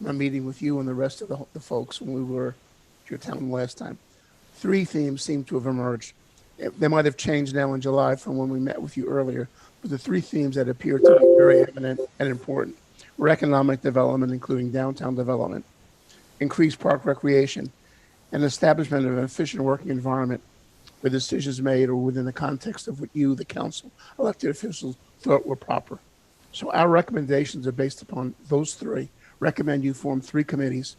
my meeting with you and the rest of the folks when we were at your town last time. Three themes seem to have emerged. They might have changed now in July from when we met with you earlier, but the three themes that appear to be very eminent and important were economic development, including downtown development, increased park recreation, and establishment of an efficient working environment where decisions made or within the context of what you, the council, elected officials, thought were proper. So our recommendations are based upon those three. Recommend you form three committees.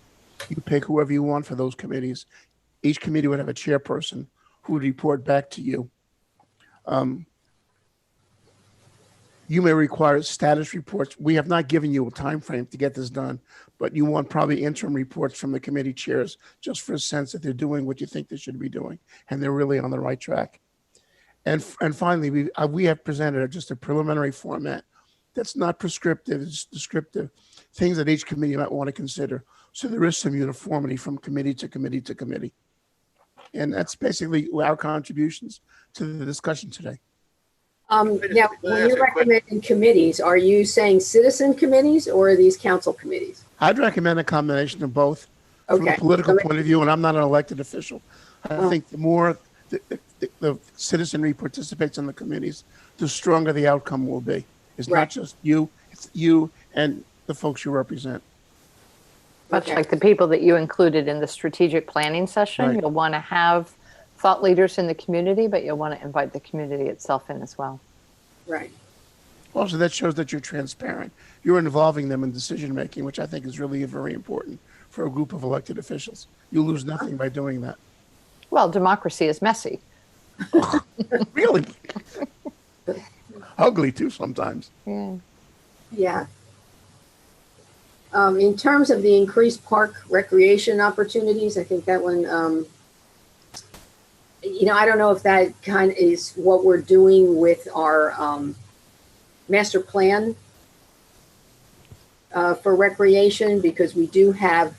You pick whoever you want for those committees. Each committee would have a chairperson who would report back to you. You may require status reports. We have not given you a time frame to get this done, but you want probably interim reports from the committee chairs just for a sense that they're doing what you think they should be doing and they're really on the right track. And finally, we have presented just a preliminary format that's not prescriptive, it's descriptive, things that each committee might want to consider. So there is some uniformity from committee to committee to committee. And that's basically our contributions to the discussion today. Now, when you're recommending committees, are you saying citizen committees or are these council committees? I'd recommend a combination of both from a political point of view, and I'm not an elected official. I think the more the citizenry participates in the committees, the stronger the outcome will be. It's not just you, it's you and the folks you represent. Much like the people that you included in the strategic planning session, you'll want to have thought leaders in the community, but you'll want to invite the community itself in as well. Right. Also, that shows that you're transparent. You're involving them in decision making, which I think is really very important for a group of elected officials. You lose nothing by doing that. Well, democracy is messy. Really? Ugly too sometimes. Yeah. Yeah. In terms of the increased park recreation opportunities, I think that one, I don't know if that kind of is what we're doing with our master plan for recreation, because we do have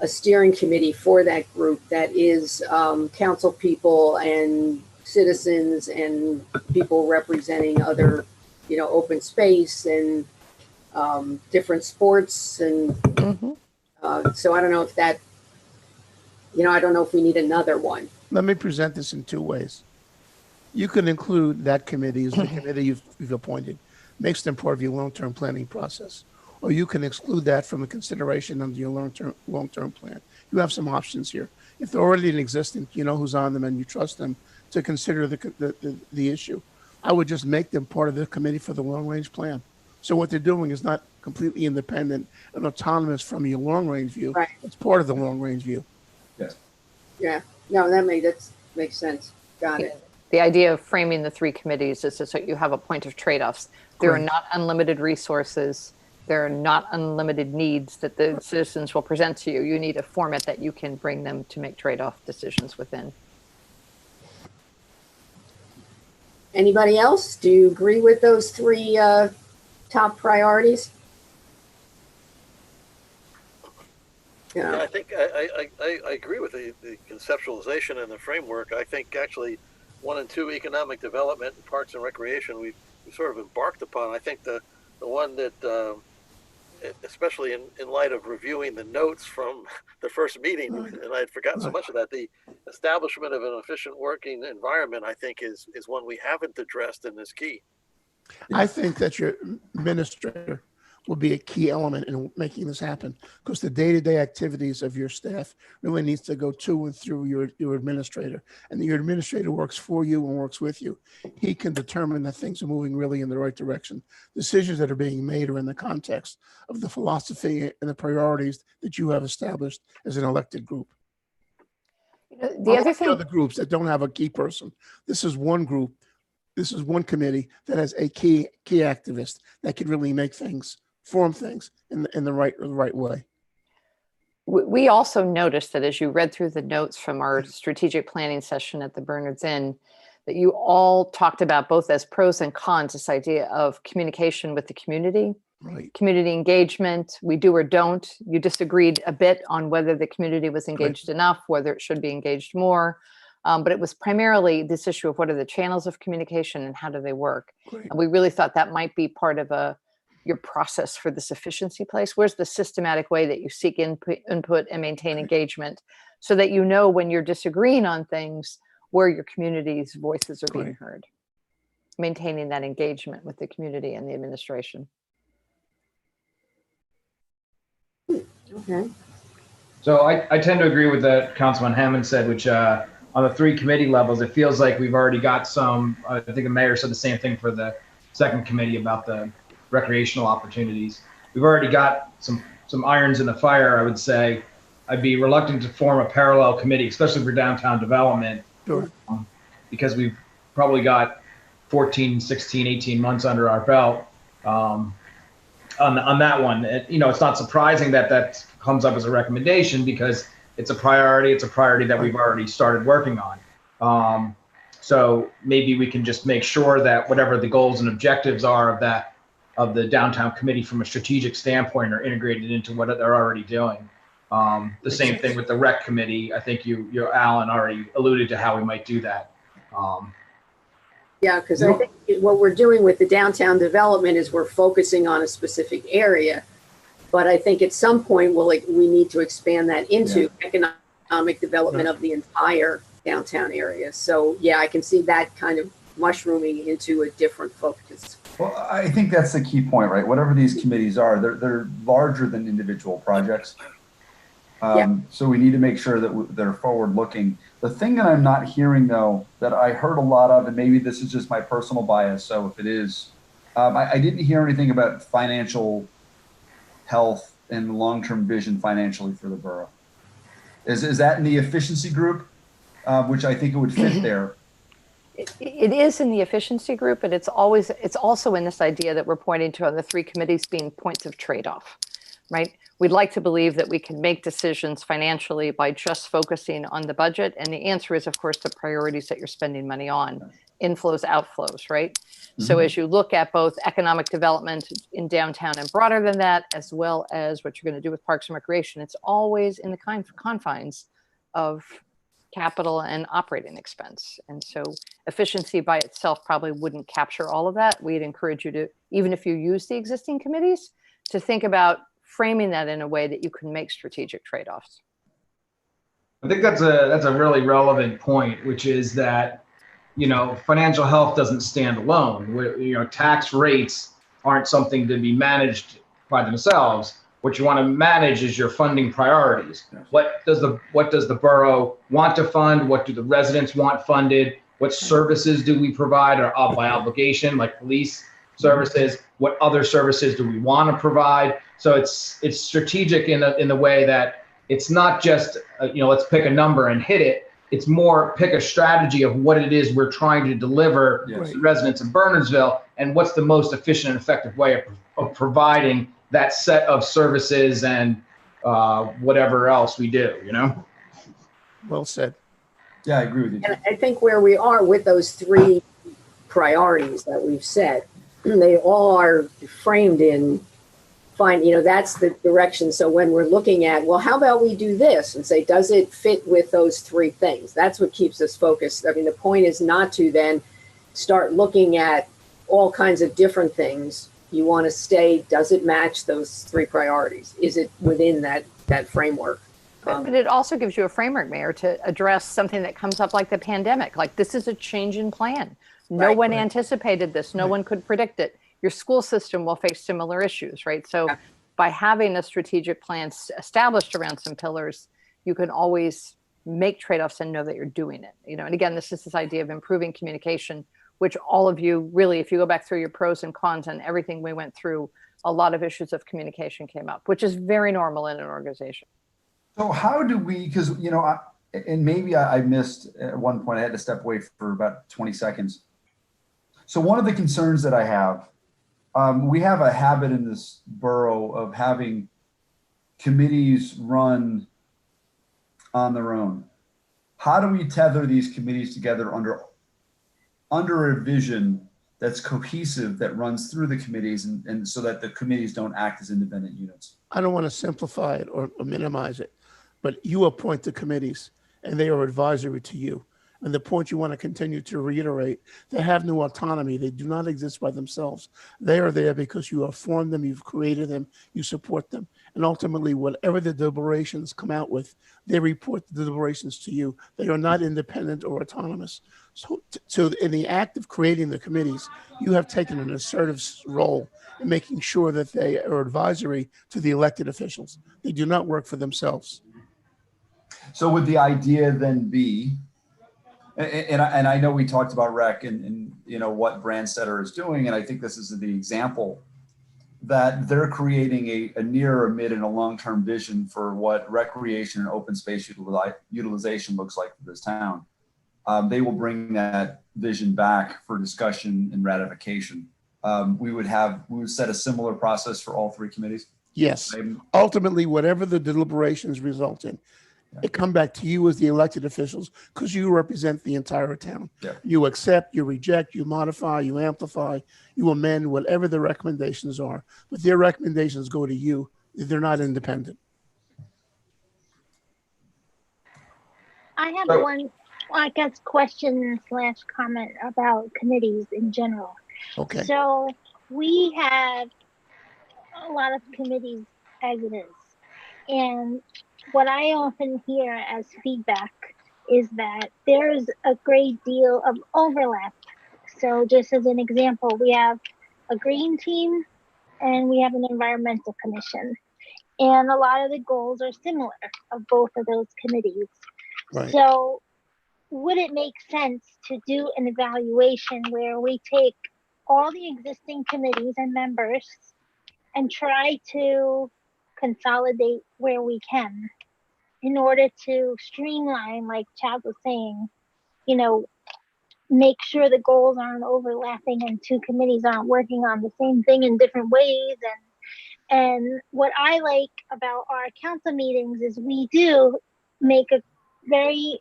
a steering committee for that group that is council people and citizens and people representing other, open space and different sports. And so I don't know if that, I don't know if we need another one. Let me present this in two ways. You can include that committee as the committee you've appointed, makes them part of your long-term planning process. Or you can exclude that from a consideration under your long-term plan. You have some options here. If they're already in existence, you know who's on them and you trust them to consider the issue. I would just make them part of the committee for the long-range plan. So what they're doing is not completely independent and autonomous from your long-range view. Right. It's part of the long-range view. Yes. Yeah. No, that makes sense. Got it. The idea of framing the three committees is so you have a point of trade-offs. There are not unlimited resources. There are not unlimited needs that the citizens will present to you. You need a format that you can bring them to make trade-off decisions within. Anybody else? Do you agree with those three top priorities? Yeah, I think I agree with the conceptualization and the framework. I think actually 1 and 2, economic development, parks and recreation, we sort of embarked upon. I think the one that, especially in light of reviewing the notes from the first meeting, and I had forgotten so much of that, the establishment of an efficient working environment, I think is one we haven't addressed and is key. I think that your administrator will be a key element in making this happen, because the day-to-day activities of your staff really needs to go to and through your administrator, and your administrator works for you and works with you. He can determine that things are moving really in the right direction. Decisions that are being made are in the context of the philosophy and the priorities that you have established as an elected group. The other thing, other groups that don't have a key person, this is one group. This is one committee that has a key activist that can really make things, form things in the right way. we also noticed that as you read through the notes from our strategic planning session at the Bernards Inn, that you all talked about both as pros and cons, this idea of communication with the community, community engagement, we do or don't. You disagreed a bit on whether the community was engaged enough, whether it should be engaged more. But it was primarily this issue of what are the channels of communication and how do they work? And we really thought that might be part of a your process for this efficiency place? Where's the systematic way that you seek input and maintain engagement so that you know when you're disagreeing on things where your community's voices are being heard? Maintaining that engagement with the community and the administration. Okay. So I tend to agree with what Councilman Hammond said, which on the 3 committee levels, it feels like we've already got some, I think the mayor said the same thing for the 2nd committee about the recreational opportunities. We've already got some irons in the fire, I would say. I'd be reluctant to form a parallel committee, especially for downtown development, because we've probably got 14, 16, 18 months under our belt on that one. It's not surprising that comes up as a recommendation because it's a priority. It's a priority that we've already started working on. So maybe we can just make sure that whatever the goals and objectives are of the downtown committee from a strategic standpoint are integrated into what they're already doing. The same thing with the rec committee. I think you Alan already alluded to how we might do that. Yeah, because I think what we're doing with the downtown development is we're focusing on a specific area. But I think at some point we need to expand that into economic development of the entire downtown area. So yeah, I can see that kind of mushrooming into a different focus. Well, I think that's the key point, right? Whatever these committees are, they're larger than individual projects. So we need to make sure that they're forward looking. The thing that I'm not hearing though, that I heard a lot of, and maybe this is just my personal bias, so if it is, I didn't hear anything about financial health and long-term vision financially for the borough. Is that in the efficiency group, which I think it would fit there? It is in the efficiency group, but it's also in this idea that we're pointing to on the 3 committees being points of trade-off, right? We'd like to believe that we can make decisions financially by just focusing on the budget. And the answer is, of course, the priorities that you're spending money on, inflows, outflows, right? Mm-hmm. So as you look at both economic development in downtown and broader than that, as well as what you're going to do with parks and recreation, it's always in the confines of capital and operating expense. And so efficiency by itself probably wouldn't capture all of that. We'd encourage you to, even if you use the existing committees, to think about framing that in a way that you can make strategic trade-offs. I think that's a really relevant point, which is that, financial health doesn't stand alone. Tax rates aren't something to be managed by themselves. What you want to manage is your funding priorities. What does the borough want to fund? What do the residents want funded? What services do we provide or by obligation, like police services? What other services do we want to provide? So it's strategic in the way that it's not just let's pick a number and hit it. It's more pick a strategy of what it is we're trying to deliver to residents in Bernardsville, and what's the most efficient and effective way of providing that set of services and whatever else we do. Well said. Yeah, I agree with you. And I think where we are with those 3 priorities that we've set, they all are framed in that's the direction. So when we're looking at, well, how about we do this and say, does it fit with those 3 things? That's what keeps us focused. I mean, the point is not to then start looking at all kinds of different things. You want to stay, does it match those 3 priorities? Is it within that framework? But it also gives you a framework, Mayor, to address something that comes up like the pandemic. Like, this is a change in plan. No one anticipated this. No one could predict it. Your school system will face similar issues, right? So by having a strategic plan established around some pillars, you can always make trade-offs and know that you're doing it. And again, this is this idea of improving communication, which all of you really, if you go back through your pros and cons and everything we went through, a lot of issues of communication came up, which is very normal in an organization. So how do we, because, and maybe I missed at one point, I had to step away for about 20 seconds. So one of the concerns that I have, we have a habit in this borough of having committees run on their own. How do we tether these committees together under a vision that's cohesive, that runs through the committees, and so that the committees don't act as independent units? I don't want to simplify it or minimize it, but you appoint the committees and they are advisory to you. And the point you want to continue to reiterate, they have no autonomy. They do not exist by themselves. They are there because you have formed them, you've created them, you support them. And ultimately, whatever the deliberations come out with, they report the deliberations to you. They are not independent or autonomous. So in the act of creating the committees, you have taken an assertive role in making sure that they are advisory to the elected officials. They do not work for themselves. So would the idea then be, and I know we talked about rec and you know what Brandstetter is doing, and I think this is the example that they're creating a near, a mid, and a long-term vision for what recreation and open space utilization looks like for this town. They will bring that vision back for discussion and ratification. We would set a similar process for all three committees. Yes. Ultimately, whatever the deliberations result in, it come back to you as the elected officials because you represent the entire town. Yeah. You accept, you reject, you modify, you amplify, you amend, whatever the recommendations are. But their recommendations go to you. They're not independent. I have one, I guess, question slash comment about committees in general. Okay. So we have a lot of committees as it is. And what I often hear as feedback is that there's a great deal of overlap. So just as an example, we have a green team and we have an environmental commission. And a lot of the goals are similar of both of those committees. Right. So would it make sense to do an evaluation where we take all the existing committees and members and try to consolidate where we can in order to streamline, like Chad was saying, you know, make sure the goals aren't overlapping and two committees aren't working on the same thing in different ways. And what I like about our council meetings is we do make a very,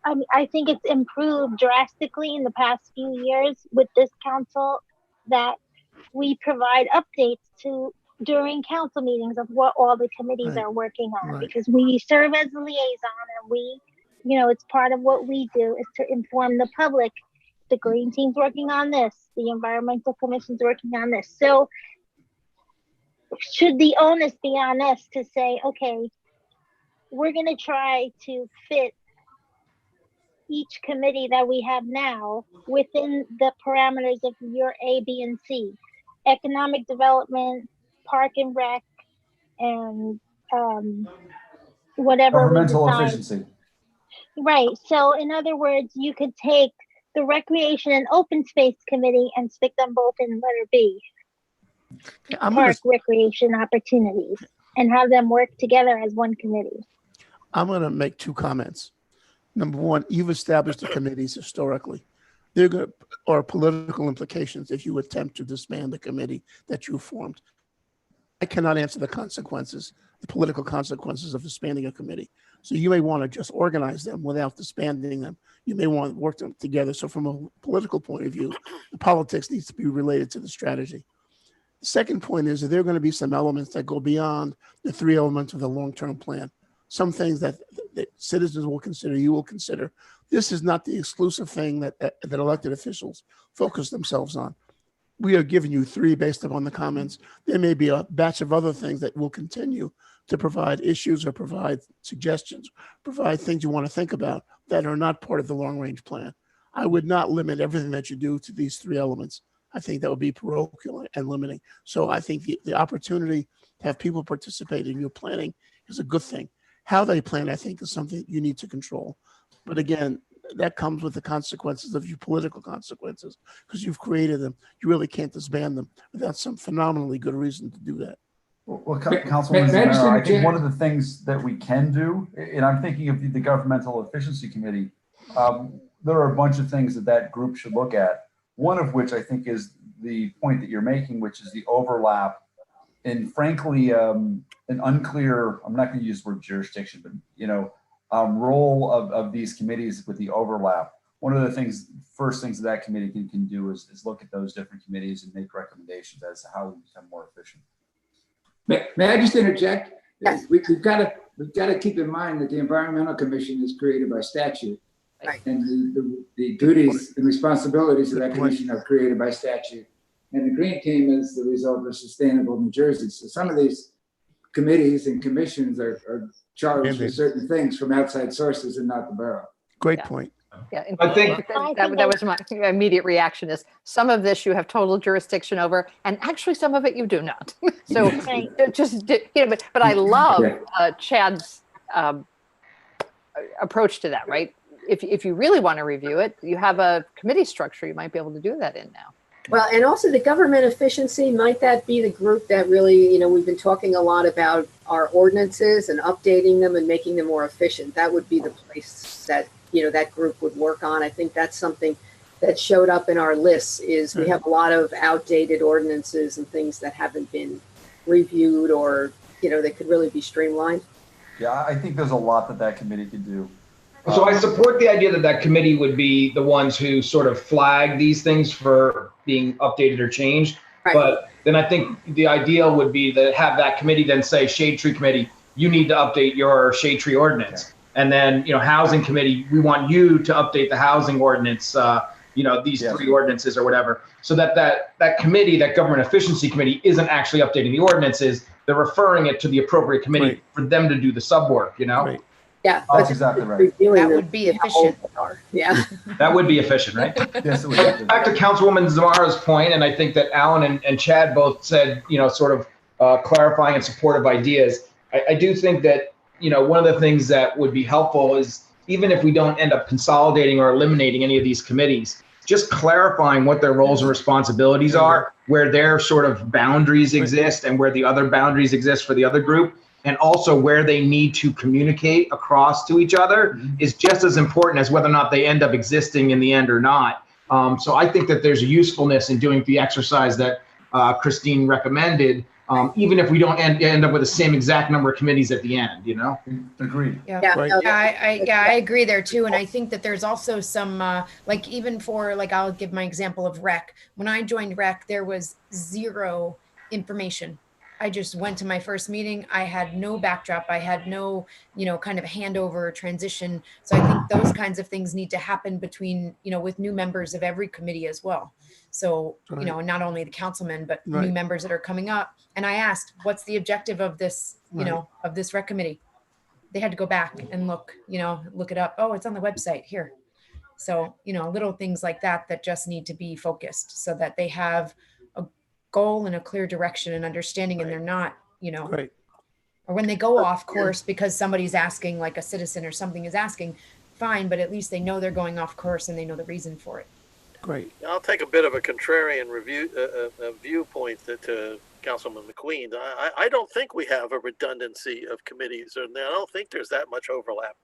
I think it's improved drastically in the past few years with this council that we provide updates to during council meetings of what all the committees Right. are working on, Right. because we serve as a liaison and we, you know, it's part of what we do is to inform the public. The green team's working on this, the environmental commission's working on this. So should the onus be on us to say, okay, we're going to try to fit each committee that we have now within the parameters of your A, B, and C, economic development, park and rec, and whatever we Governmental decide. efficiency. Right. So in other words, you could take the recreation and open space committee and stick them both in letter B, park recreation opportunities, and have them work together as one committee. I'm going to make two comments. Number one, you've established the committees historically. There are political implications if you attempt to disband the committee that you formed. I cannot answer the consequences, the political consequences of disbanding a committee. So you may want to just organize them without disbanding them. You may want to work them together. So from a political point of view, the politics needs to be related to the strategy. The second point is that there are going to be some elements that go beyond the three elements of the long-term plan. Some things that citizens will consider, you will consider. This is not the exclusive thing that elected officials focus themselves on. We are giving you three based upon the comments. There may be a batch of other things that will continue to provide issues or provide suggestions, provide things you want to think about that are not part of the long-range plan. I would not limit everything that you do to these three elements. I think that would be parochial and limiting. So I think the opportunity to have people participate in your planning is a good thing. How they plan, I think, is something you need to control. But again, that comes with the consequences of your political consequences because you've created them. You really can't disband them without some phenomenally good reason to do that. Well, Councilwoman Zamora, I think one of the things that we can do, and I'm thinking of the Governmental Efficiency Committee, there are a bunch of things that group should look at. One of which I think is the point that you're making, which is the overlap and frankly, an unclear, I'm not going to use the word jurisdiction, but, you know, role of these committees with the overlap. One of the first things that committee can do is look at those different committees and make recommendations as to how we become more efficient. May I just interject? Yes. We've got to keep in mind that the Environmental Commission is created by statute, And the duties and responsibilities of Good that point. commission are created by statute. And the green team is the result of sustainable New Jersey. So some of these committees and commissions are charged with Mandated. certain things from outside sources and not the borough. Great Yeah. point. Yeah, in I fact, think- that was my immediate reaction is some of this you have total jurisdiction over, and actually some of it you do not. So Right. but I love Yeah. Chad's approach to that, right? If you really want to review it, you have a committee structure you might be able to do that in now. Well, and also the government efficiency, might that be the group that really, we've been talking a lot about our ordinances and updating them and making them more efficient. That would be the place that, that group would work on. I think that's something that showed up in our lists is we have a lot of outdated ordinances and things that haven't been reviewed or, that could really be streamlined. Yeah, I think there's a lot that committee could do. So I support the idea that committee would be the ones who sort of flag these things for being updated or changed. Right. But then I think the ideal would be to have that committee then say, Shade Tree Committee, you need to update your shade tree ordinance. Okay. And then, Housing Committee, we want you to update the housing ordinance, these Yes. 3 ordinances or whatever. So that committee, that government efficiency committee isn't actually updating the ordinances. They're referring it to the appropriate committee Right. for them to do the sub work, Right. Yeah. That's but exactly right. reviewing That them, would be see how old efficient. they are. Yeah. That would be efficient, right? Yes, it would. But back to Councilwoman Zamara's point, and I think that Alan and Chad both said, sort of clarifying and supportive ideas. I do think that, one of the things that would be helpful is even if we don't end up consolidating or eliminating any of these committees, just clarifying what their roles and responsibilities are, where their sort of boundaries exist and where the other boundaries exist for the other group, and also where they need to communicate across to each other is just as important as whether or not they end up existing in the end or not. So I think that there's a usefulness in doing the exercise that Christine recommended, even if we don't end up with the same exact number of committees at the end, Agreed. Yeah. Yeah. Right. no, I agree there too. And I think that there's also some, even for I'll give my example of rec. When I joined rec, there was 0 information. I just went to my first meeting. I had no backdrop. I had no, kind of handover or transition. So I think those kinds of things need to happen between, with new members of every committee as well. So, Right. not only the councilmen, but Right. new members that are coming up. And I asked, what's the objective of this, Right. of this rec committee? They had to go back and look it up. Oh, it's on the website here. So, little things like that just need to be focused so that they have a goal and a clear direction and understanding, and they're not, Great. or when they go off course because somebody's asking, like a citizen or something is asking, fine, but at least they know they're going off course and they know the reason for it. Great. I'll take a bit of a contrarian viewpoint to Councilman McQueen. I don't think we have a redundancy of committees, and I don't think there's that much overlap.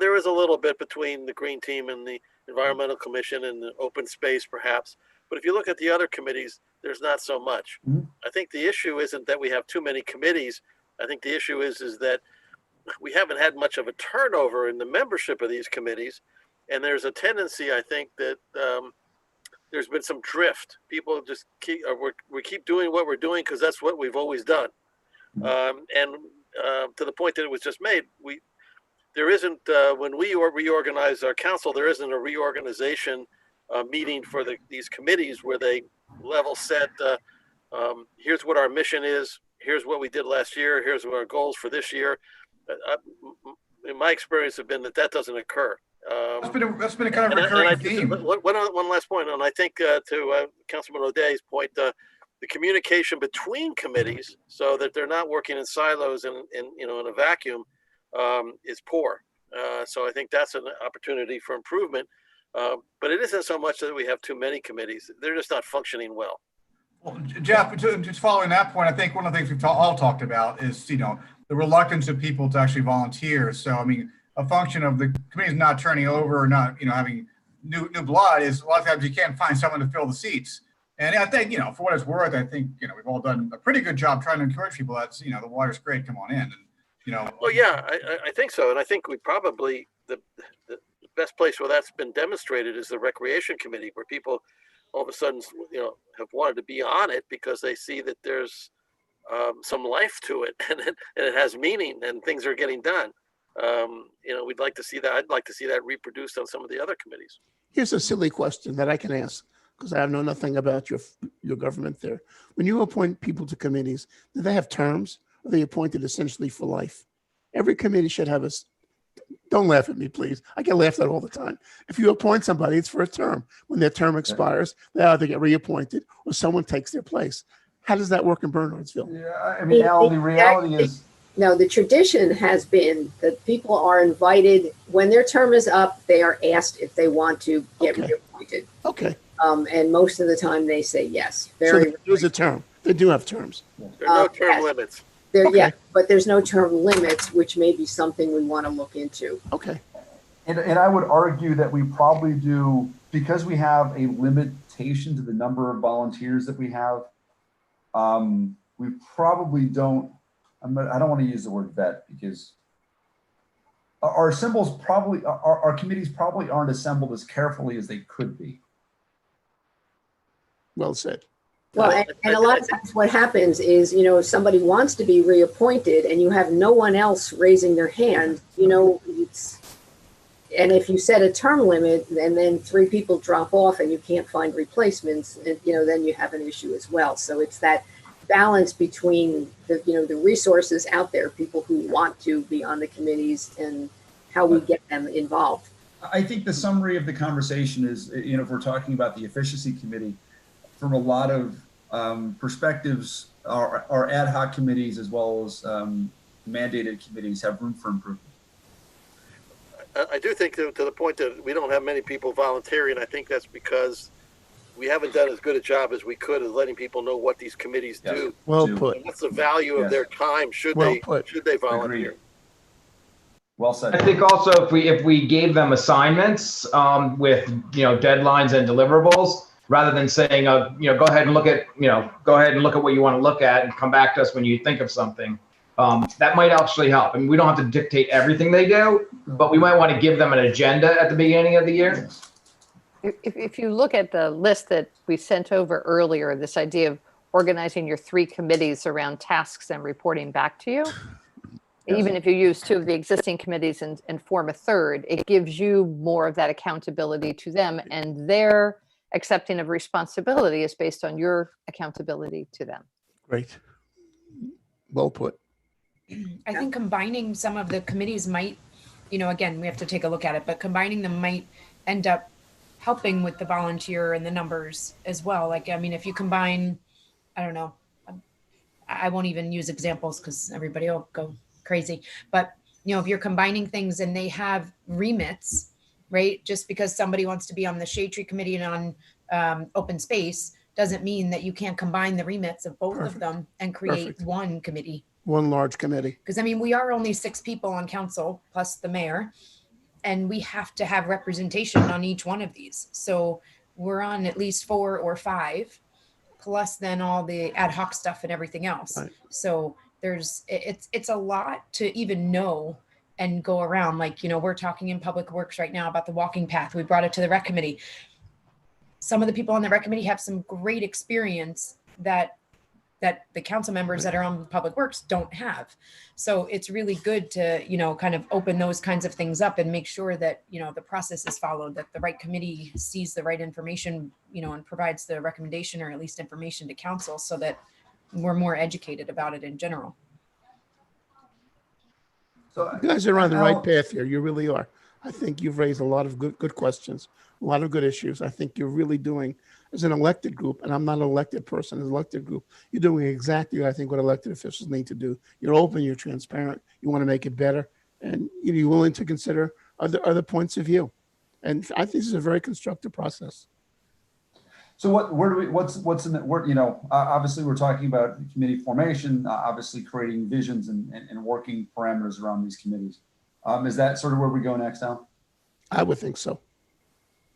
There is a little bit between the Green Team and the Environmental Commission and the Open Space, perhaps. But if you look at the other committees, there's not so much. Mhm. I think the issue isn't that we have too many committees. I think the issue is that we haven't had much of a turnover in the membership of these committees. And there's a tendency, I think, that there's been some drift. People just we keep doing what we're doing because that's what we've always done. And to the point that it was just made, there isn't, when we reorganize our council, there isn't a reorganization meeting for these committees where they level set, here's what our mission is, here's what we did last year, here's what our goals for this year. In my experience have been that doesn't occur. That's been a kind of recurring theme. One last point, and I think to Councilman O'Day's point, the communication between committees so that they're not working in silos and in a vacuum is poor. So I think that's an opportunity for improvement. But it isn't so much that we have too many committees. They're just not functioning well. Well, Jeff, just following that point, I think one of the things we've all talked about is, the reluctance of people to actually volunteer. So, I mean, a function of the committees not turning over or not, having new blood is a lot of times you can't find someone to fill the seats. And I think, for what it's worth, I think, we've all done a pretty good job trying to encourage people that, the water's great, come on in. And, Well, yeah, I think so. And I think we probably, the best place where that's been demonstrated is the Recreation Committee, where people all of a sudden, have wanted to be on it because they see that there's some life to it and it has meaning and things are getting done. we'd like to see that. I'd like to see that reproduced on some of the other committees. Here's a silly question that I can ask because I know nothing about your government there. When you appoint people to committees, do they have terms? Or are they appointed essentially for life? Every committee should have don't laugh at me, please. I get laughed at all the time. If you appoint somebody, it's for a term. When their term expires, they either get reappointed or someone takes their place. How does that work in Bernardsville? Yeah, I mean, Al, the reality is, No, the tradition has been that people are invited when their term is up. They are asked if they want to get Okay. reappointed. Okay. And most of the time they say yes. So there's a term. They do have terms. There are no term yes. limits. Yeah, but there's no term limits, which may be something we want to look into. Okay. and I would argue that we probably do, because we have a limitation to the number of volunteers that we have, we probably don't, I don't want to use the word vet because our symbols probably, our committees probably aren't assembled as carefully as they could be. Well said. Well, and a lot of times what happens is, if somebody wants to be reappointed and you have no one else raising their hand, and if you set a term limit and then 3 people drop off and you can't find replacements, then you have an issue as well. So it's that balance between the resources out there, people who want to be on the committees, and how we get them involved. I think the summary of the conversation is, if we're talking about the efficiency committee, from a lot of perspectives, our ad hoc committees as well as mandated committees have room for improvement. I do think to the point that we don't have many people volunteering. I think that's because we haven't done as good a job as we could of letting people know what these committees do. Well put. And what's the value of their time should they volunteer? Agreed. Well said. I think also if we gave them assignments with deadlines and deliverables, rather than saying go ahead and look at what you want to look at and come back to us when you think of something, that might actually help. I mean, we don't have to dictate everything they do, but we might want to give them an agenda at the beginning of the year. If you look at the list that we sent over earlier, this idea of organizing your 3 committees around tasks and reporting back to you, even if you use 2 of the existing committees and form a 3rd, it gives you more of that accountability to them, and their accepting of responsibility is based on your accountability to them. Great. Well put. I think combining some of the committees might, again, we have to take a look at it, but combining them might end up helping with the volunteer and the numbers as well. Like, I mean, if you combine, I don't know, I won't even use examples because everybody will go crazy, but if you're combining things and they have remits, right? Just because somebody wants to be on the shade tree committee and on open space doesn't mean that you can't combine the remits of both of them and create one committee. One large committee. Because we are only 6 people on council plus the mayor, and we have to have representation on each one of these. So we're on at least 4 or 5, plus then all the ad hoc stuff and everything else. Right. So it's a lot to even know and go around. Like, we're talking in Public Works right now about the walking path. We brought it to the rec committee. Some of the people on the rec committee have some great experience that the council members that are on Public Works don't have. So it's really good to, kind of open those kinds of things up and make sure that, the process is followed, that the right committee sees the right information, and provides the recommendation or at least information to council so that we're more educated about it in general. So you guys are on the right path here. You really are. I think you've raised a lot of good questions, a lot of good issues. I think you're really doing, as an elected group, and I'm not an elected person, as an elected group, you're doing exactly, I think, what elected officials need to do. You're open, you're transparent, you want to make it better, and you're willing to consider other points of view. And I think this is a very constructive process. So what's in the, obviously we're talking about committee formation, obviously creating visions and working parameters around these committees. Is that sort of where we go next, Al? I would think so.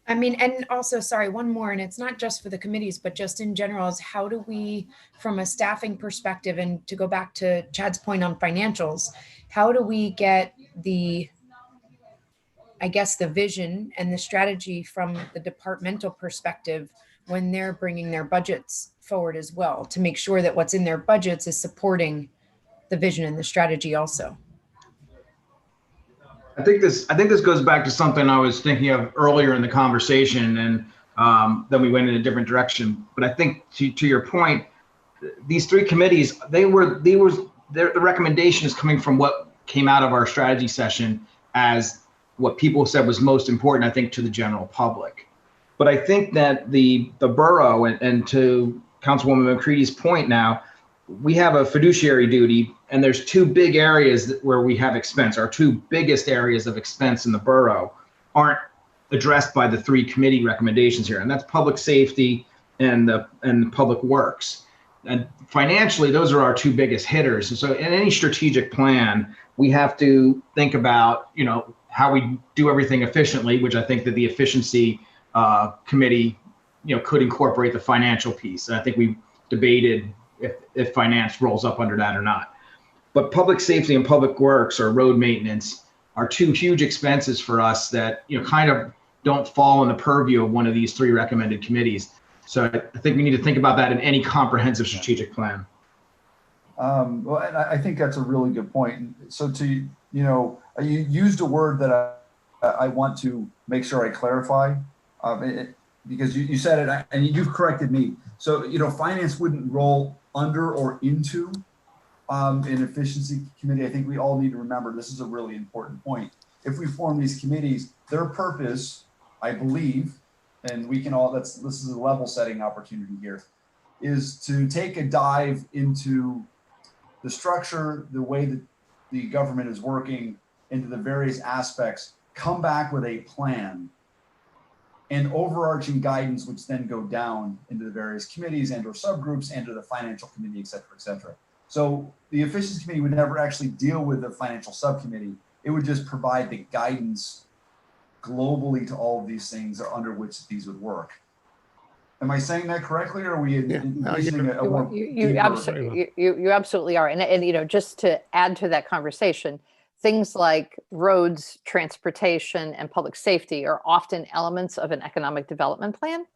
And also, sorry, one more, and it's not just for the committees, but just in general, is how do we, from a staffing perspective, and to go back to Chad's point on financials, how do we get the vision and the strategy from the departmental perspective when they're bringing their budgets forward as well, to make sure that what's in their budgets is supporting the vision and the strategy also? I think this goes back to something I was thinking of earlier in the conversation, and then we went in a different direction. But I think to your point, these three committees, the recommendation is coming from what came out of our strategy session as what people said was most important, I think, to the general public. But I think that the borough, and to Councilwoman McCready's point now, we have a fiduciary duty, and there's two big areas where we have expense. Our two biggest areas of expense in the borough aren't addressed by the three committee recommendations here, and that's public safety and the public works. And financially, those are our two biggest hitters. And so in any strategic plan, we have to think about, how we do everything efficiently, which I think that the efficiency committee, could incorporate the financial piece. And I think we debated if finance rolls up under that or not. But public safety and public works or road maintenance are two huge expenses for us that, kind of don't fall in the purview of one of these three recommended committees. So I think we need to think about that in any comprehensive strategic plan. Well, and I think that's a really good point. So you used a word that I want to make sure I clarify, because you said it and you've corrected me. So, finance wouldn't roll under or into an efficiency committee. I think we all need to remember this is a really important point. If we form these committees, their purpose, I believe, and we can all, this is a level setting opportunity here, is to take a dive into the structure, the way that the government is working, into the various aspects, come back with a plan and overarching guidance, which then go down into the various committees and or subgroups and to the financial committee, et cetera, et cetera. So the efficiency committee would never actually deal with the financial subcommittee. It would just provide the guidance globally to all of these things under which these would work. Am I saying that correctly, or are we envisioning a more you absolutely are. And just to add to that conversation, things like roads, transportation, and public safety are often elements of an economic development plan.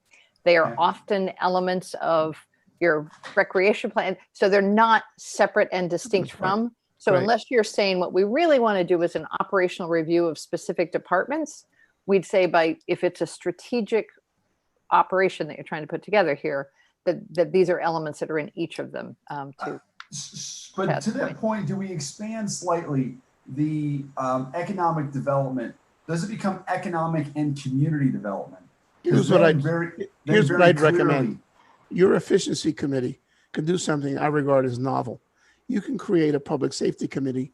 They are often elements of your recreation plan. So they're not separate and distinct from. So unless you're saying what we really want to do is an operational review of specific departments, we'd say if it's a strategic operation that you're trying to put together here, that these are elements that are in each of them. But to that point, do we expand slightly the economic development? Does it become economic and community development? Here's what I'd recommend. Your efficiency committee can do something I regard as novel. You can create a public safety committee,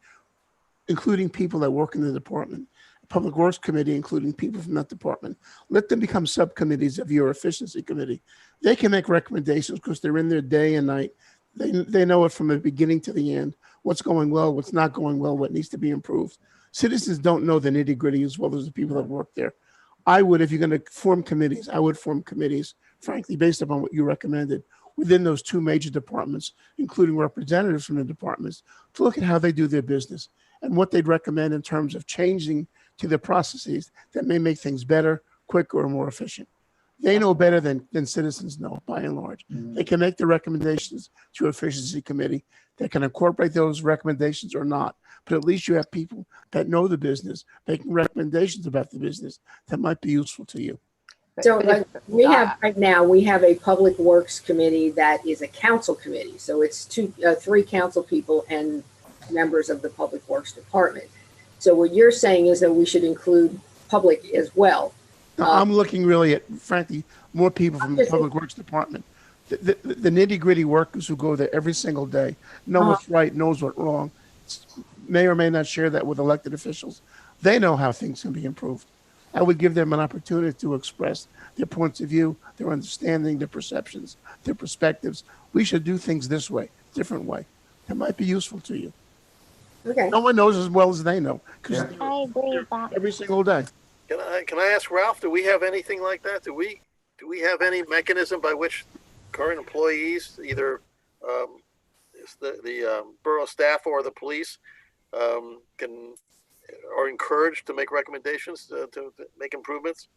including people that work in the department, a public works committee, including people from that department. Let them become subcommittees of your efficiency committee. They can make recommendations because they're in there day and night. They know it from the beginning to the end, what's going well, what's not going well, what needs to be improved. Citizens don't know the nitty gritty as well as the people that work there. I would, if you're going to form committees, I would form committees, frankly, based upon what you recommended within those two major departments, including representatives from the departments, to look at how they do their business and what they'd recommend in terms of changing to their processes that may make things better, quicker, or more efficient. They know better than citizens know, by and large. They can make the recommendations to efficiency committee that can incorporate those recommendations or not. But at least you have people that know the business, making recommendations about the business that might be useful to you. So we have right now, we have a public works committee that is a council committee. So it's three council people and members of the public works department. So what you're saying is that we should include public as well. I'm looking really at, frankly, more people from the public works department. The nitty gritty workers who go there every single day, know what's right, knows what's wrong, may or may not share that with elected officials. They know how things can be improved. I would give them an opportunity to express their points of view, their understanding, their perceptions, their perspectives. We should do things this way, different way. That might be useful to you. Okay. No one knows as well as they know. I agree with that. Every single day. Can I ask Ralph, do we have anything like that? Do we have any mechanism by which current employees, either the borough staff or the police, are encouraged to make recommendations to make improvements?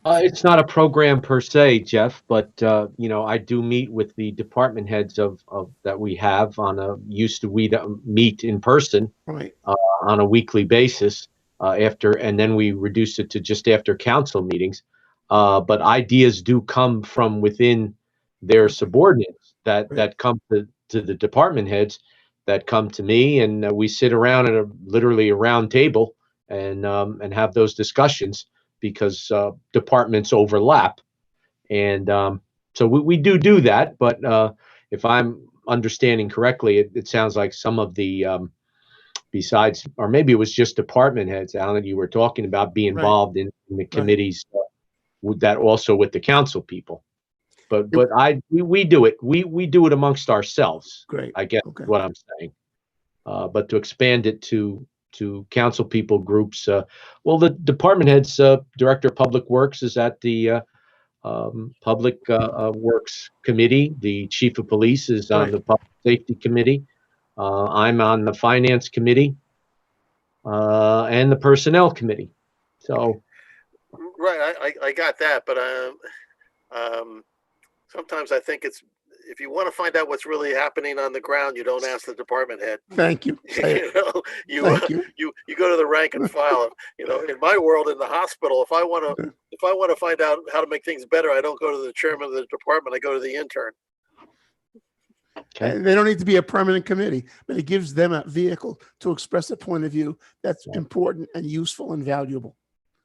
It's not a program per se, Jeff, but I do meet with the department heads of that we have on a we meet in person Right. on a weekly basis and then we reduce it to just after council meetings. But ideas do come from within their subordinates that come to the department heads that come to me, and we sit around at literally a round table and have those discussions because departments overlap. And so we do that. But if I'm understanding correctly, it sounds like some of the besides, or maybe it was just department heads, Alan, you were talking about being Right. involved in the committees with that also with the council people. But we do it. We do it amongst ourselves. Great. I guess Okay. what I'm saying. But to expand it to council people groups, well, the department heads, director of public works is at the public works committee. The chief of police is on Right. the public safety committee. I'm on the finance committee and the personnel committee. So Right, I got that, but sometimes I think it's, if you want to find out what's really happening on the ground, you don't ask the department head. Thank you. Thank you. You go to the rank and file. In my world, in the hospital, if I want to find out how to make things better, I don't go to the chairman of the department. I go to the intern. okay. They don't need to be a permanent committee, but it gives them a vehicle to express a point of view that's important and useful and valuable.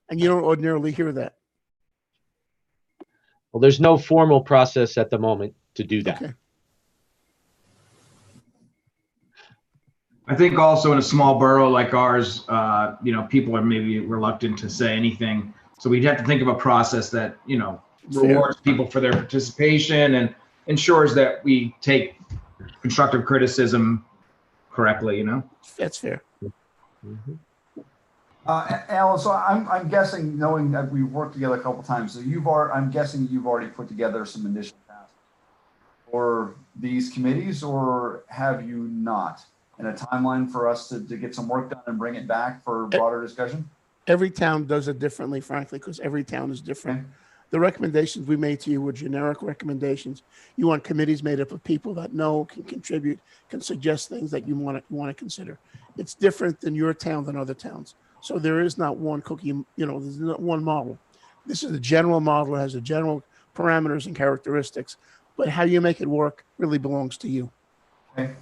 And you don't ordinarily hear that. Well, there's no formal process at the moment to do that. Okay. I think also in a small borough like ours, people are maybe reluctant to say anything. So we'd have to think of a process that, rewards people for their participation and ensures that we take constructive criticism correctly, That's fair. Mm-hmm. Alan, so I'm guessing, knowing that we've worked together a couple times, so I'm guessing you've already put together some initial tasks for these committees, or have you not? And a timeline for us to get some work done and bring it back for broader discussion? Every town does it differently, frankly, because every town is different. Okay. The recommendations we made to you were generic recommendations. You want committees made up of people that know, can contribute, can suggest things that you want to consider. It's different than your town than other towns. So there is not one cookie, there's not one model. This is a general model. It has a general parameters and characteristics, but how you make it work really belongs to you. Okay.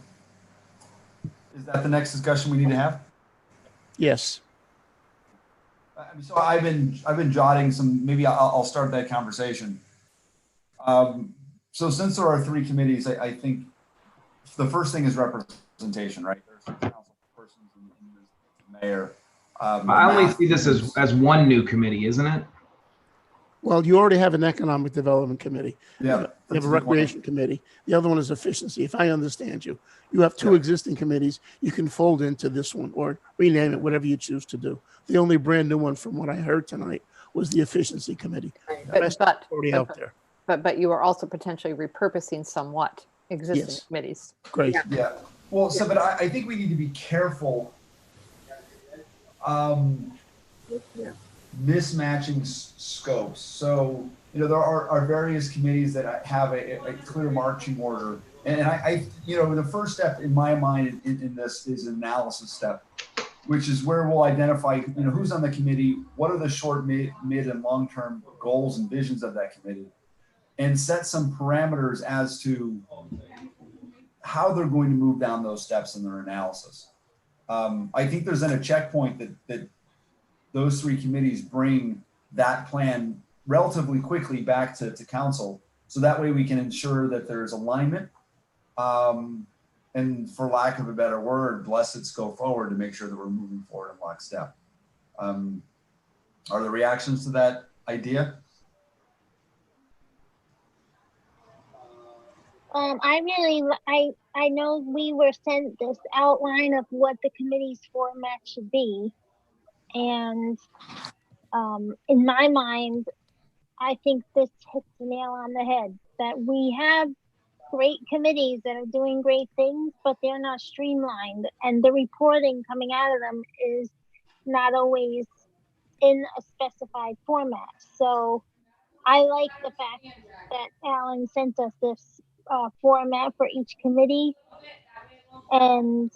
Is that the next discussion we need to have? Yes. So I've been jotting some, maybe I'll start that conversation. So since there are three committees, I think the first thing is representation, right? There's council persons and the mayor. I only see this as one new committee, isn't it? Well, you already have an economic development committee. Yeah. You have a recreation committee. The other one is efficiency. If I understand you, you have two existing committees you can fold into this one or rename it, whatever you choose to do. The only brand new one from what I heard tonight was the efficiency committee. The rest is already out there. But you are also potentially repurposing somewhat existing committees. Great. Yeah. Well, so, but I think we need to be careful mismatching scopes. So, there are various committees that have a clear marching order. And the first step in my mind in this is an analysis step, which is where we'll identify, who's on the committee, what are the short, mid, and long-term goals and visions of that committee, and set some parameters as to how they're going to move down those steps in their analysis. I think there's then a checkpoint that those three committees bring that plan relatively quickly back to council. So that way we can ensure that there's alignment. And for lack of a better word, blesseds go forward to make sure that we're moving forward in lockstep. Are there reactions to that idea? I know we were sent this outline of what the committee's format should be. And in my mind, I think this hits the nail on the head, that we have great committees that are doing great things, but they're not streamlined. And the reporting coming out of them is not always in a specified format. So I like the fact that Alan sent us this format for each committee. And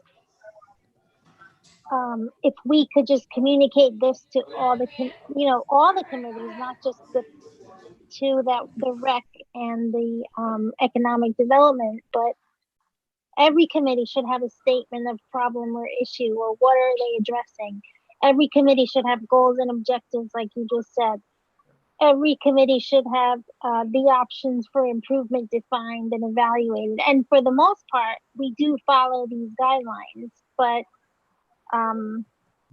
if we could just communicate this to all the, all the committees, not just the two that the rec and the economic development, but every committee should have a statement of problem or issue, or what are they addressing. Every committee should have goals and objectives, like you just said. Every committee should have the options for improvement defined and evaluated. And for the most part, we do follow these guidelines, but I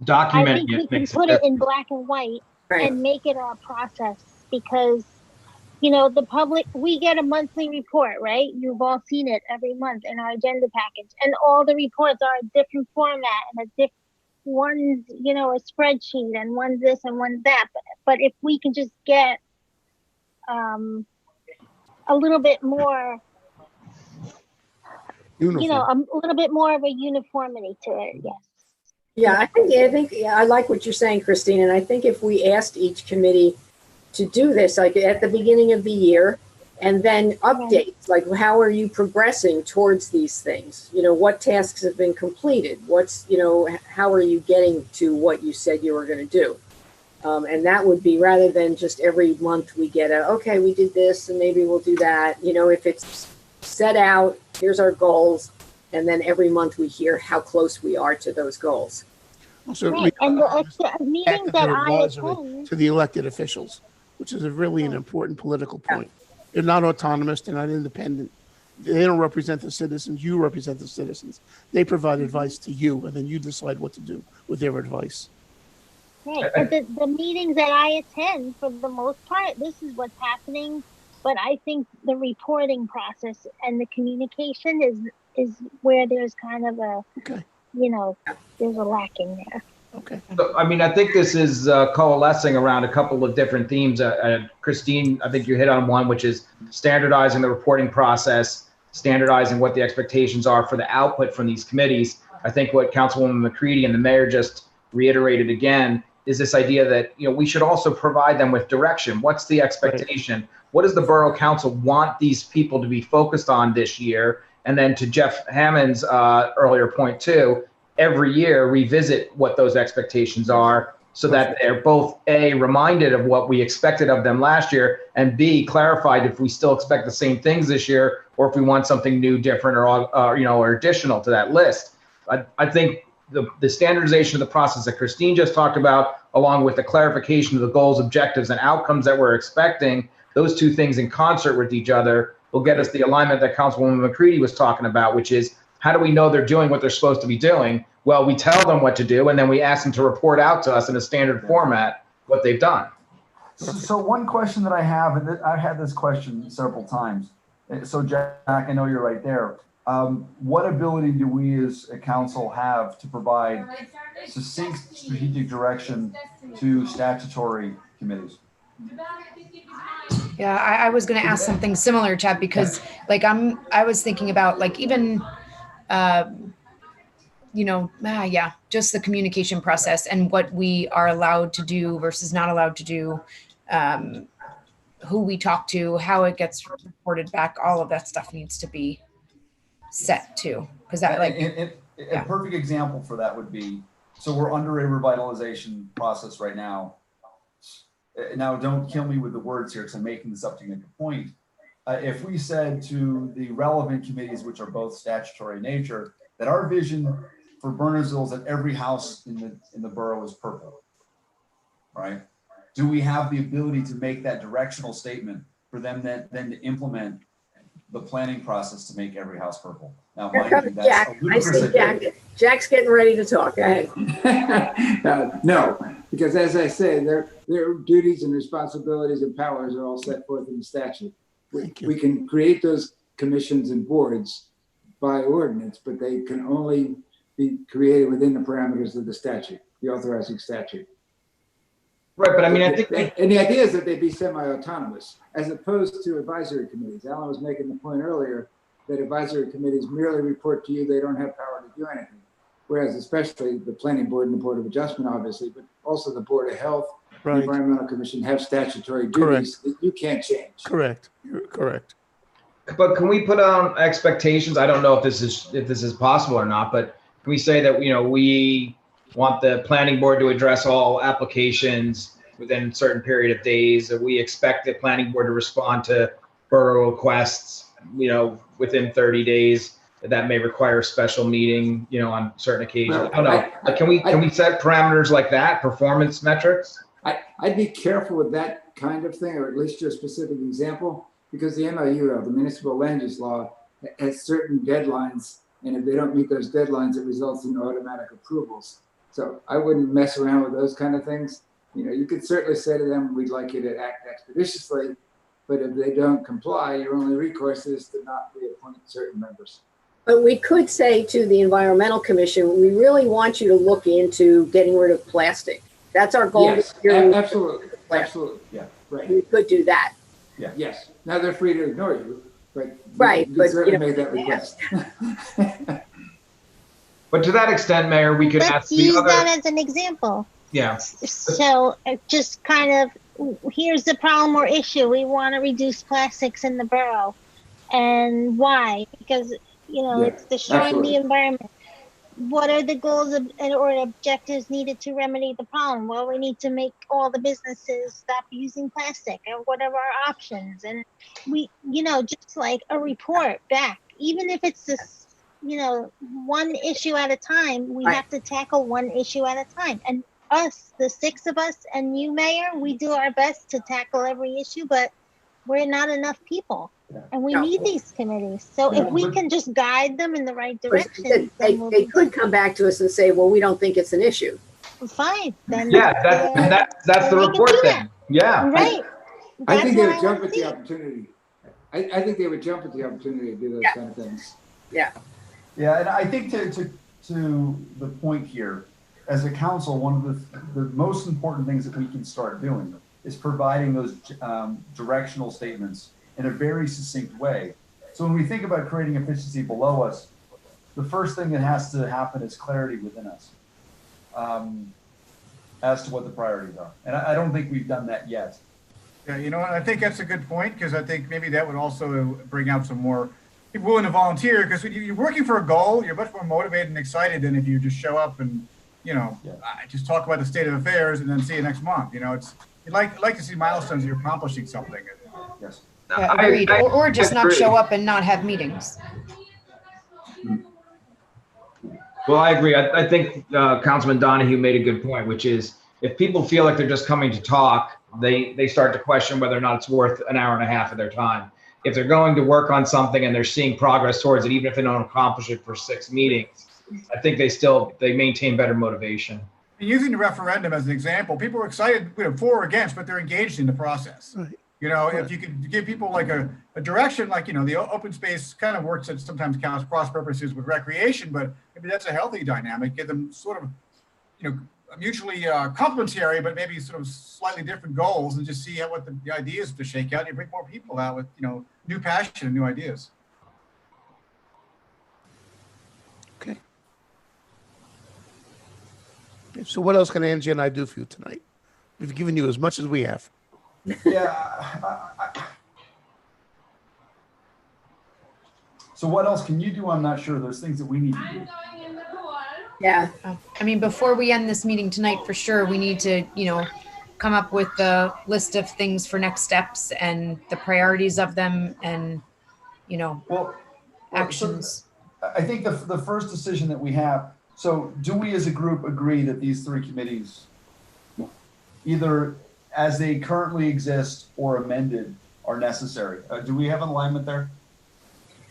Documenting think we it can makes put a it in difference. black and white Right. and make it our process, because the public, we get a monthly report, right? You've all seen it every month in our agenda package, and all the reports are a different format and a different, one's, a spreadsheet, and one's this and one's that. But if we can just get a little bit more, Uniform. a little bit more of a uniformity to it, yes. Yeah, I like what you're saying, Christine. And I think if we asked each committee to do this, like at the beginning of the year, and then updates, like how are you progressing towards these things? What tasks have been completed? How are you getting to what you said you were going to do? And that would be, rather than just every month we get okay, we did this and maybe we'll do that. If it's set out, here's our goals. And then every month we hear how close we are to those goals. Also, Right. And the meetings that I advisory attend, to the elected officials, which is really an important political point. They're not autonomous. They're not independent. They don't represent the citizens. You represent the citizens. They provide advice to you, and then you decide what to do with their advice. right. But the meetings that I attend, for the most part, this is what's happening. But I think the reporting process and the communication is where there's kind of a, there's a lacking there. Okay. So, I think this is coalescing around a couple of different themes. Christine, I think you hit on one, which is standardizing the reporting process, standardizing what the expectations are for the output from these committees. I think what Councilwoman McCready and the mayor just reiterated again is this idea that we should also provide them with direction. What's the expectation? Right. What does the Borough Council want these people to be focused on this year? And then to Jeff Hammond's earlier point too, every year revisit what those expectations are, so that they're both A, reminded of what we expected of them last year, and B, clarified if we still expect the same things this year, or if we want something new, different, or additional to that list. I think the standardization of the process that Christine just talked about, along with the clarification of the goals, objectives, and outcomes that we're expecting, those two things in concert with each other will get us the alignment that Councilwoman McCready was talking about, which is, how do we know they're doing what they're supposed to be doing? Well, we tell them what to do, and then we ask them to report out to us in a standard format what they've done. So one question that I have, and I've had this question several times. So Jack, I know you're right there. What ability do we as a council have to provide succinct strategic direction to statutory committees? Yeah, I was going to ask something similar, Chad, because I was thinking about even, just the communication process and what we are allowed to do versus not allowed to do, who we talk to, how it gets reported back. All of that stuff needs to be set too. Because that a perfect example for that would be, so we're under a revitalization process right now. Now, don't kill me with the words here because I'm making this up to make a point. If we said to the relevant committees, which are both statutory in nature, that our vision for Bernardsville is that every house in the borough is purple, right? Do we have the ability to make that directional statement for them then to implement the planning process to make every house purple? Now, mind you, that's Jack. I see Jack. Jack's getting ready to talk. Go ahead. No, because as I say, their duties and responsibilities and powers are all set forth in the statute. We can create those commissions and boards by ordinance, but they can only be created within the parameters of the statute, the authorizing statute. Right, but I think... And the idea is that they be semi-autonomous, as opposed to advisory committees. Alan was making the point earlier that advisory committees merely report to you, they don't have power to do anything. Whereas especially the planning board and the Board of Adjustment, obviously, but also the Board of Health Right. The Environmental Commission have statutory duties that you can't change. Correct. You're correct. But can we put on expectations? I don't know if this is possible or not, but can we say that, we want the planning board to address all applications within a certain period of days, or we expect the planning board to respond to borough requests, within 30 days, that may require a special meeting, on certain occasions. Well, I don't know. Like, can we set parameters like that, performance metrics? I'd be careful with that kind of thing, or at least your specific example, because the MLU, the municipal land use law, has certain deadlines, and if they don't meet those deadlines, it results in automatic approvals. So I wouldn't mess around with those kind of things. You could certainly say to them, we'd like you to act expeditiously, but if they don't comply, your only recourse is to not reappoint certain members. But we could say to the Environmental Commission, we really want you to look into getting rid of plastic. That's our goal. Yes, this year. absolutely, absolutely, yeah, right. We could do that. Yeah. Yes. Now they're free to ignore you, but right. You but certainly made that request. But to that extent, Mayor, we could Let's ask the use other. that as an example. Yeah. So just kind of, here's the problem or issue. We want to reduce plastics in the borough. And why? Because, it's destroying absolutely. the environment. What are the goals or objectives needed to remedy the problem? Well, we need to make all the businesses stop using plastic, or what are our options? And we, just like a report back, even if it's this, one issue at a time, we have to tackle one issue at a time. And us, the six of us, and you, Mayor, we do our best to tackle every issue, but we're not enough people. And we need these committees. So if we can just guide them in the right direction, they could come back to us and say, well, we don't think it's an issue. Fine. Then that's the report then. Yeah. Right. I think they would jump at the opportunity. I think they would jump at the opportunity to do those kind of things. Yeah. Yeah, and I think to the point here, as a council, one of the most important things that we can start doing is providing those directional statements in a very succinct way. So when we think about creating efficiency below us, the first thing that has to happen is clarity within us as to what the priorities are. And I don't think we've done that yet. Yeah, I think that's a good point, because I think maybe that would also bring out some more people willing to volunteer, because when you're working for a goal, you're much more motivated and excited than if you just show up and, just talk about the state of affairs and then see you next month. It's you'd like to see milestones that you're accomplishing something. Yes. Yeah, agreed. Or just not show up and not have meetings. Well, I agree. I think Councilman Donahue made a good point, which is if people feel like they're just coming to talk, they start to question whether or not it's worth an hour and a half of their time. If they're going to work on something and they're seeing progress towards it, even if they don't accomplish it for 6 meetings, I think they maintain better motivation. Using the referendum as an example, people are excited, for or against, but they're engaged in the process. Right. If you could give people like a direction, like, the open space kind of works at sometimes counts cross purposes with recreation, but maybe that's a healthy dynamic. Give them sort of, mutually complementary, but maybe sort of slightly different goals, and just see what the ideas to shake out. And you bring more people out with, new passion and new ideas. Okay. So what else can Angie and I do for you tonight? We've given you as much as we have. Yeah. So what else can you do? I'm not sure. There's things that we need to do. Yeah. I mean, before we end this meeting tonight, for sure, we need to, come up with the list of things for next steps and the priorities of them and, actions. So I think the first decision that we have, so do we as a group agree that these 3 committees, either as they currently exist or amended, are necessary? Do we have an alignment there?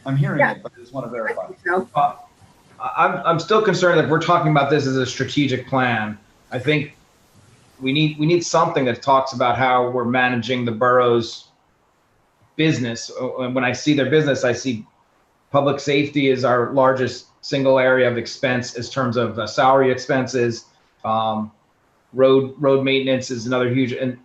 I'm hearing it, but I just want to verify. I'm still concerned that if we're talking about this as a strategic plan, I think we need something that talks about how we're managing the borough's business. And when I see their business, I see public safety is our largest single area of expense in terms of salary expenses. Road maintenance is another huge, and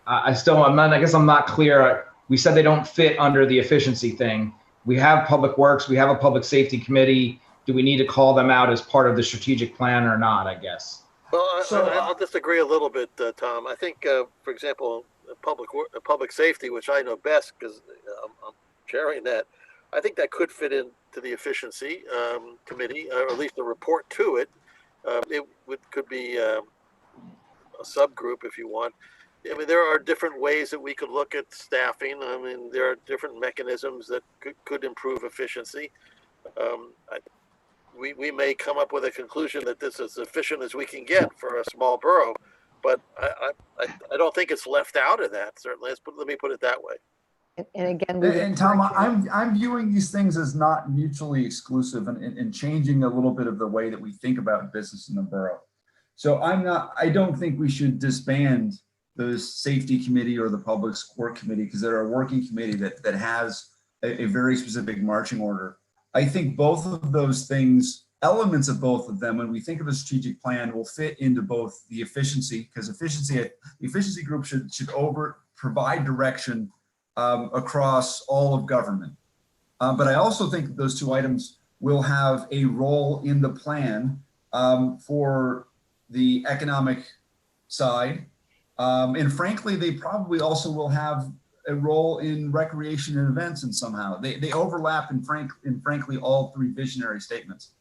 I guess I'm not clear. We said they don't fit under the efficiency thing. We have public works, we have a public safety committee. Do we need to call them out as part of the strategic plan or not, I guess? Well, So, I'll disagree a little bit, Tom. I think, for example, public safety, which I know best because I'm chairing that, I think that could fit into the efficiency committee, or at least a report to it. Could be a subgroup if you want. I mean, there are different ways that we could look at staffing. I mean, there are different mechanisms that could improve efficiency. We may come up with a conclusion that this is as efficient as we can get for a small borough, but I don't think it's left out of that. Certainly, let me put it that way. And again, we would and Tom, encourage you- I'm viewing these things as not mutually exclusive and changing a little bit of the way that we think about business in the borough. So I don't think we should disband the safety committee or the public work committee because they're a working committee that has a very specific marching order. I think both of those things, elements of both of them, when we think of a strategic plan, will fit into both the efficiency, because the efficiency group should provide direction across all of government. But I also think that those two items will have a role in the plan for the economic side. And frankly, they probably also will have a role in recreation and events, and somehow they overlap in frankly all three visionary statements.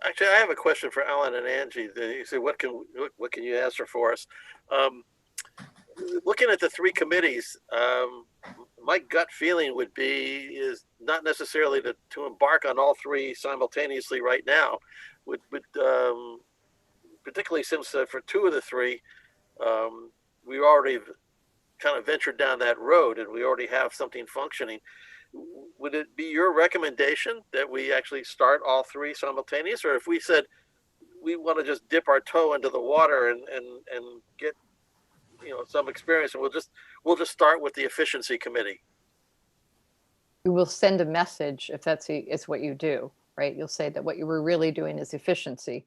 Actually, I have a question for Alan and Angie. You say, what can you answer for us? Looking at the three committees, my gut feeling would be is not necessarily to embark on all three simultaneously right now. Would particularly since for two of the three, we already kind of ventured down that road and we already have something functioning. Would it be your recommendation that we actually start all three simultaneous, or if we said we want to just dip our toe into the water and get some experience, and we'll just start with the efficiency committee? You will send a message if it's what you do, right? You'll say that what you were really doing is efficiency.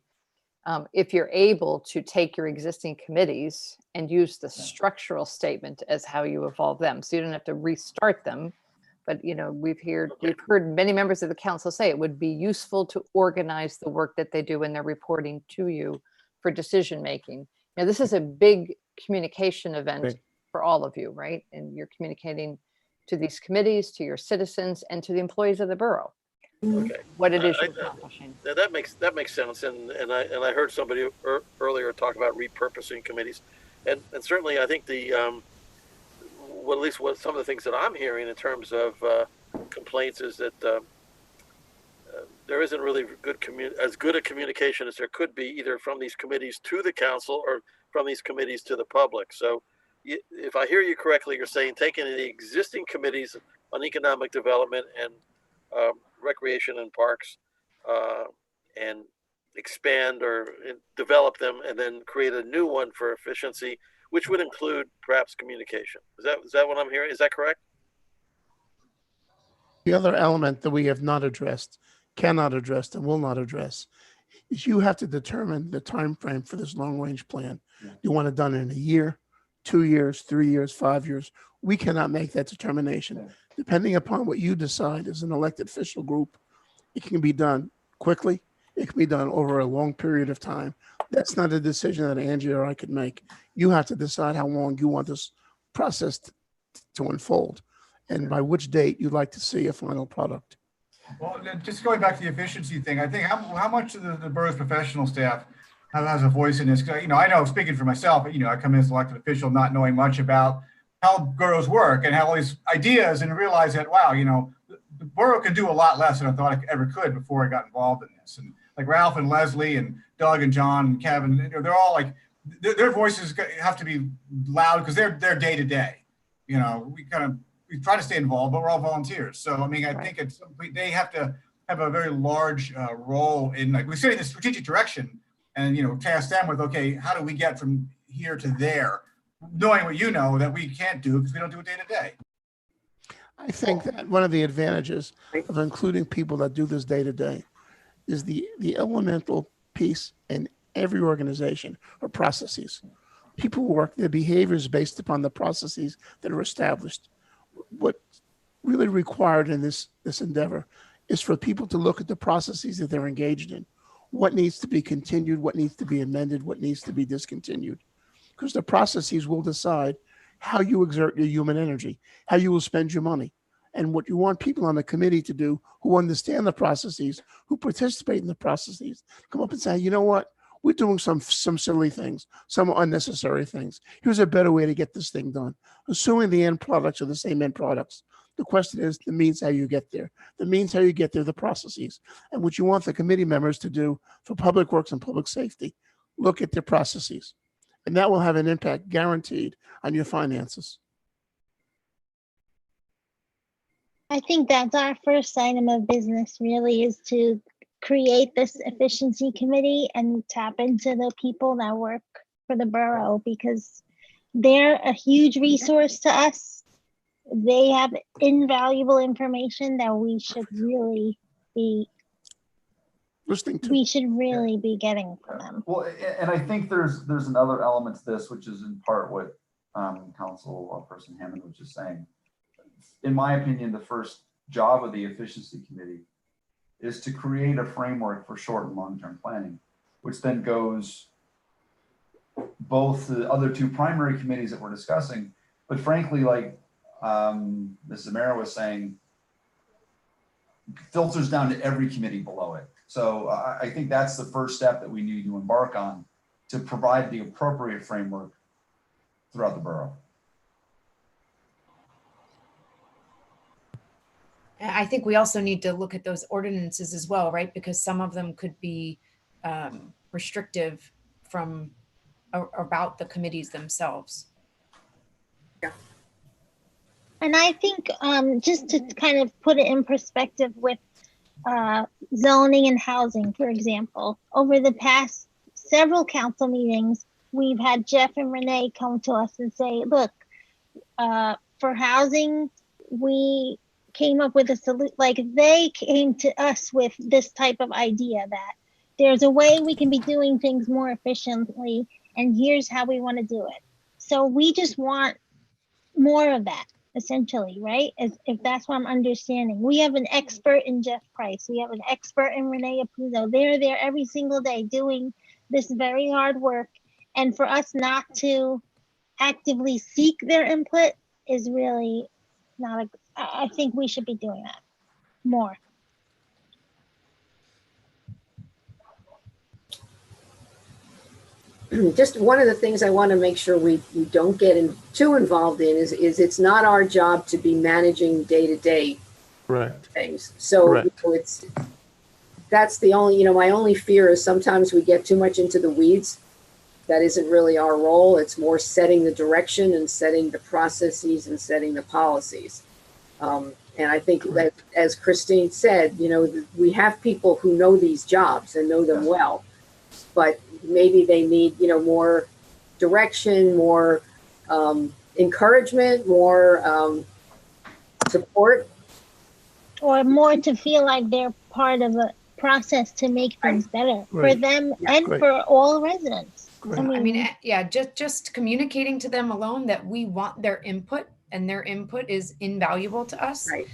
If you're able to take your existing committees and use the structural statement as how you evolve them, so you don't have to restart them. But we've heard many members of the council say it would be useful to organize the work that they do when they're reporting to you for decision making. Now, this is a big communication event for all of you, right? And you're communicating to these committees, to your citizens, and to the employees of the borough. Okay. What it is you're accomplishing. That makes sense, and I heard somebody earlier talk about repurposing committees, and certainly I think at least what some of the things that I'm hearing in terms of complaints is that there isn't really as good a communication as there could be, either from these committees to the council or from these committees to the public. So if I hear you correctly, you're saying taking the existing committees on economic development and recreation and parks and expand or develop them, and then create a new one for efficiency, which would include perhaps communication. Is that what I'm hearing? Is that correct? The other element that we have not addressed, cannot address, and will not address is you have to determine the time frame for this long-range plan. You want it done in a year, 2 years, 3 years, 5 years. We cannot make that determination. Depending upon what you decide as an elected official group, it can be done quickly. It can be done over a long period of time. That's not a decision that Angie or I could make. You have to decide how long you want this process to unfold and by which date you'd like to see a final product. Well, just going back to the efficiency thing, I think how much of the borough's professional staff has a voice in this? Because I know, speaking for myself, I come in as an elected official not knowing much about how boroughs work and have all these ideas, and realize that, wow, the borough can do a lot less than I thought I ever could before I got involved in this. And like Ralph and Leslie and Doug and John and Kevin, they're all like, their voices have to be loud because they're day to day. We try to stay involved, but we're all volunteers. So, I think they have to have a very large role in, like, we say, the strategic direction, and, task them with, okay, how do we get from here to there, knowing what that we can't do because we don't do it day to day. I think that one of the advantages of including people that do this day to day is the elemental piece in every organization or processes. People work their behaviors based upon the processes that are established. What's really required in this endeavor is for people to look at the processes that they're engaged in. what needs to be continued, what needs to be amended, what needs to be discontinued. Because the processes will decide how you exert your human energy, how you will spend your money. And what you want people on the committee to do who understand the processes, who participate in the processes, come up and say, you know what? We're doing some silly things, some unnecessary things. Here's a better way to get this thing done. Assuming the end products are the same end products. The question is the means how you get there. The means how you get there, the processes. And what you want the committee members to do for public works and public safety, look at their processes. And that will have an impact guaranteed on your finances. I think that's our first item of business really, is to create this efficiency committee and tap into the people that work for the borough, because they're a huge resource to us. They have invaluable information that we should really be listening to. We should really be getting from them. Well, and I think there's another element to this, which is in part what Councilperson Hammond was just saying. In my opinion, the first job of the efficiency committee is to create a framework for short and long-term planning, which then goes both to the other two primary committees that we're discussing, but frankly, like Ms. Zamora was saying, filters down to every committee below it. So I think that's the first step that we need to embark on to provide the appropriate framework throughout the borough. I think we also need to look at those ordinances as well, right? Because some of them could be restrictive from about the committees themselves. Yeah. And I think just to kind of put it in perspective with zoning and housing, for example, over the past several council meetings, we've had Jeff and Renee come to us and say, look, for housing, we came up with a solution. Like, they came to us with this type of idea that there's a way we can be doing things more efficiently, and here's how we want to do it. So we just want more of that, essentially, right? If that's what I'm understanding. We have an expert in Jeff Price. We have an expert in Renee Apuzzo. They're there every single day doing this very hard work. And for us not to actively seek their input is really not a, I think we should be doing that more. Just one of the things I want to make sure we don't get too involved in is it's not our job to be managing day-to-day things. So that's the only, my only fear is sometimes we get too much into the weeds. That isn't really our role. It's more setting the direction and setting the processes and setting the policies. And I think that, as Christine said, we have people who know these jobs and know them well, but maybe they need, more direction, more encouragement, more support. Or more to feel like they're part of a process to make things better for them and for all residents. I mean, yeah, just communicating to them alone that we want their input and their input is invaluable to us. Right.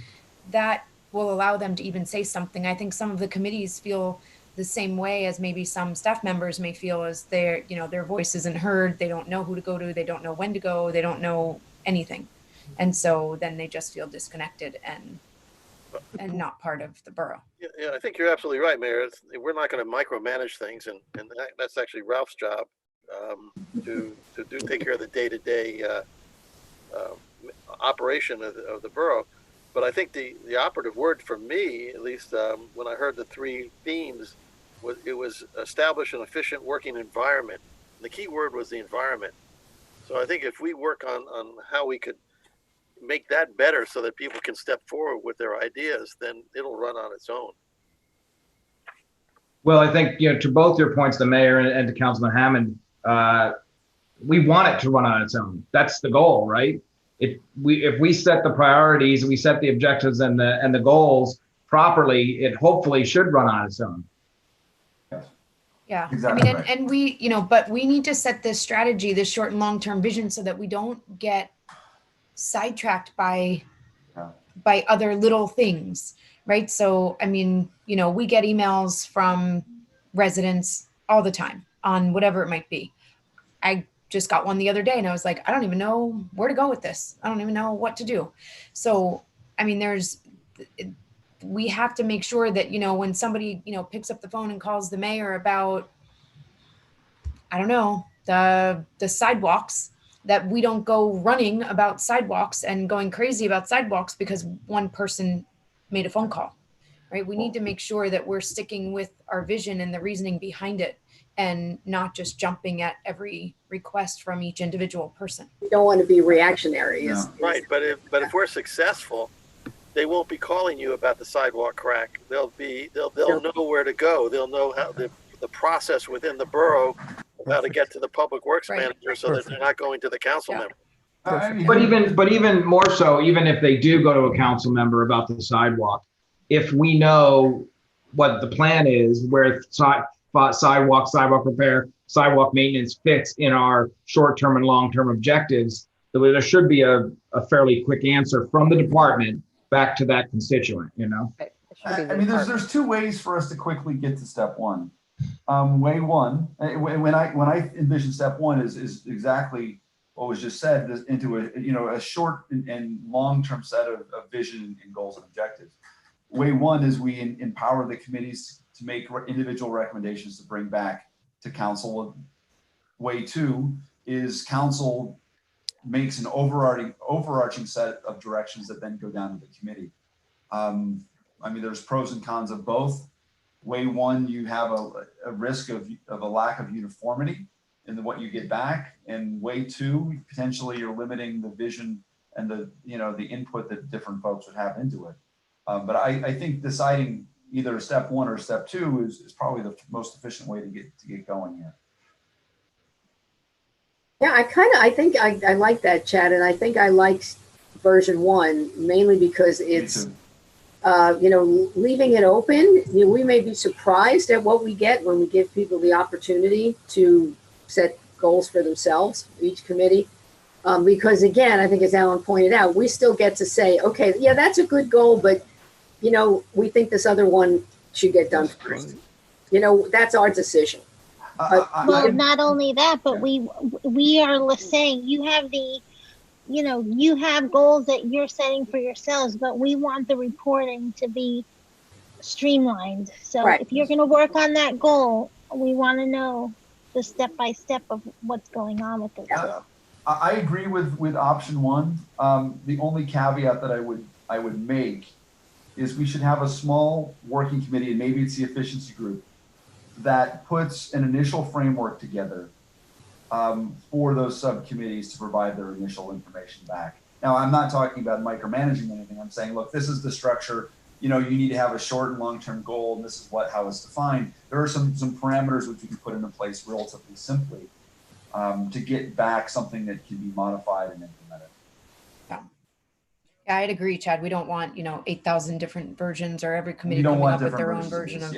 That will allow them to even say something. I think some of the committees feel the same way as maybe some staff members may feel, as their voice isn't heard. They don't know who to go to. They don't know when to go. They don't know anything. And so then they just feel disconnected and not part of the borough. Yeah, I think you're absolutely right, Mayor. We're not going to micromanage things, and that's actually Ralph's job to take care of the day-to-day operation of the borough. But I think the operative word for me, at least when I heard the three themes, was establish an efficient working environment. And the key word was the environment. So I think if we work on how we could make that better so that people can step forward with their ideas, then it'll run on its own. Well, I think, to both your points, the mayor and to Councilman Hammond, we want it to run on its own. That's the goal, right? If we set the priorities, we set the objectives and the goals properly, it hopefully should run on its own. Yeah, Exactly. I mean, and we, but we need to set this strategy, this short and long-term vision, so that we don't get sidetracked by other little things, right? So, I mean, we get emails from residents all the time on whatever it might be. I just got one the other day and I was like, I don't even know where to go with this. I don't even know what to do. So, I mean, we have to make sure that, when somebody, picks up the phone and calls the mayor about, I don't know, the sidewalks, that we don't go running about sidewalks and going crazy about sidewalks because one person made a phone call, right? We need to make sure that we're sticking with our vision and the reasoning behind it and not just jumping at every request from each individual person. We don't want to be reactionary. Right, but if we're successful, they won't be calling you about the sidewalk crack. They'll know where to go. They'll know how the process within the borough of how to get to the public works manager so that they're not going to the council member. But even more so, even if they do go to a council member about the sidewalk, if we know what the plan is, where sidewalk repair, sidewalk maintenance fits in our short-term and long-term objectives, there should be a fairly quick answer from the department back to that constituent, I mean, there's two ways for us to quickly get to step one. Way one, when I envision step one is exactly what was just said, into a short and long-term set of vision and goals and objectives. Way one is we empower the committees to make individual recommendations to bring back to council. Way two is council makes an overarching set of directions that then go down to the committee. I mean, there's pros and cons of both. Way one, you have a risk of a lack of uniformity in what you get back. And way two, potentially you're limiting the vision and the input that different folks would have into it. But I think deciding either step one or step two is probably the most efficient way to get going here. Yeah, I think I like that, Chad, and I think I like version one mainly because it's leaving it open. We may be surprised at what we get when we give people the opportunity to set goals for themselves, each committee. Because again, I think as Alan pointed out, we still get to say, okay, yeah, that's a good goal, but we think this other one should get done first. That's our decision. Well, not only that, but we are saying you have you have goals that you're setting for yourselves, but we want the reporting to be streamlined. So if you're going to work on that goal, we want to know the step-by-step of what's going on with it. I agree with option one. The only caveat that I would make is we should have a small working committee, and maybe it's the efficiency group, that puts an initial framework together for those subcommittees to provide their initial information back. Now, I'm not talking about micromanaging anything. I'm saying, look, this is the structure. You need to have a short and long-term goal, and this is how it's defined. There are some parameters which we can put into place relatively simply to get back something that can be modified and implemented. Yeah, I'd agree, Chad. We don't want 8,000 different versions or every committee coming up with their own version of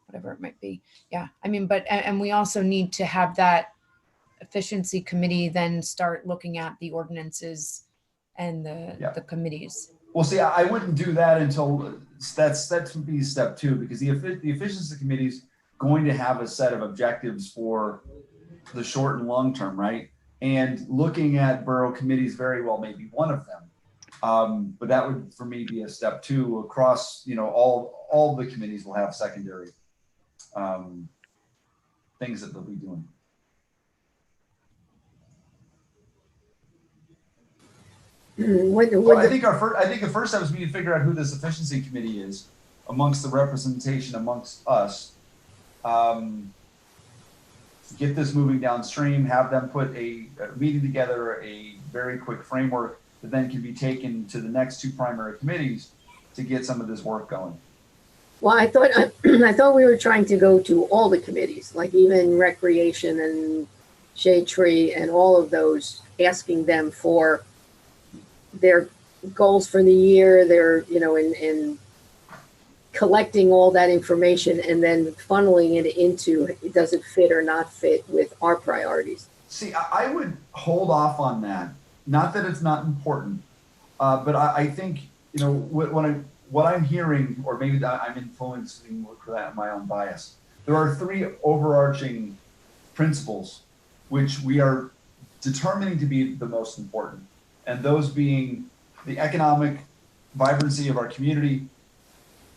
whatever it might be. Yeah, I mean, and we also need to have that efficiency committee then start looking at the ordinances and the committees. Well, see, I wouldn't do that until that would be step two, because the efficiency committee is going to have a set of objectives for the short and long term, right? And looking at borough committees very well may be one of them. But that would, for me, be a step two across, all the committees will have secondary things that they'll be doing. I think the first step is we need to figure out who this efficiency committee is amongst the representation amongst us. Get this moving downstream, have them put a meeting together, a very quick framework that then can be taken to the next two primary committees to get some of this work going. Well, I thought we were trying to go to all the committees, like even recreation and shade tree and all of those, asking them for their goals for the year, their, in collecting all that information and then funneling it into, does it fit or not fit with our priorities? See, I would hold off on that. Not that it's not important, but I think, what I'm hearing, or maybe I'm influencing for that my own bias. there are three overarching principles which we are determining to be the most important, and those being the economic vibrancy of our community,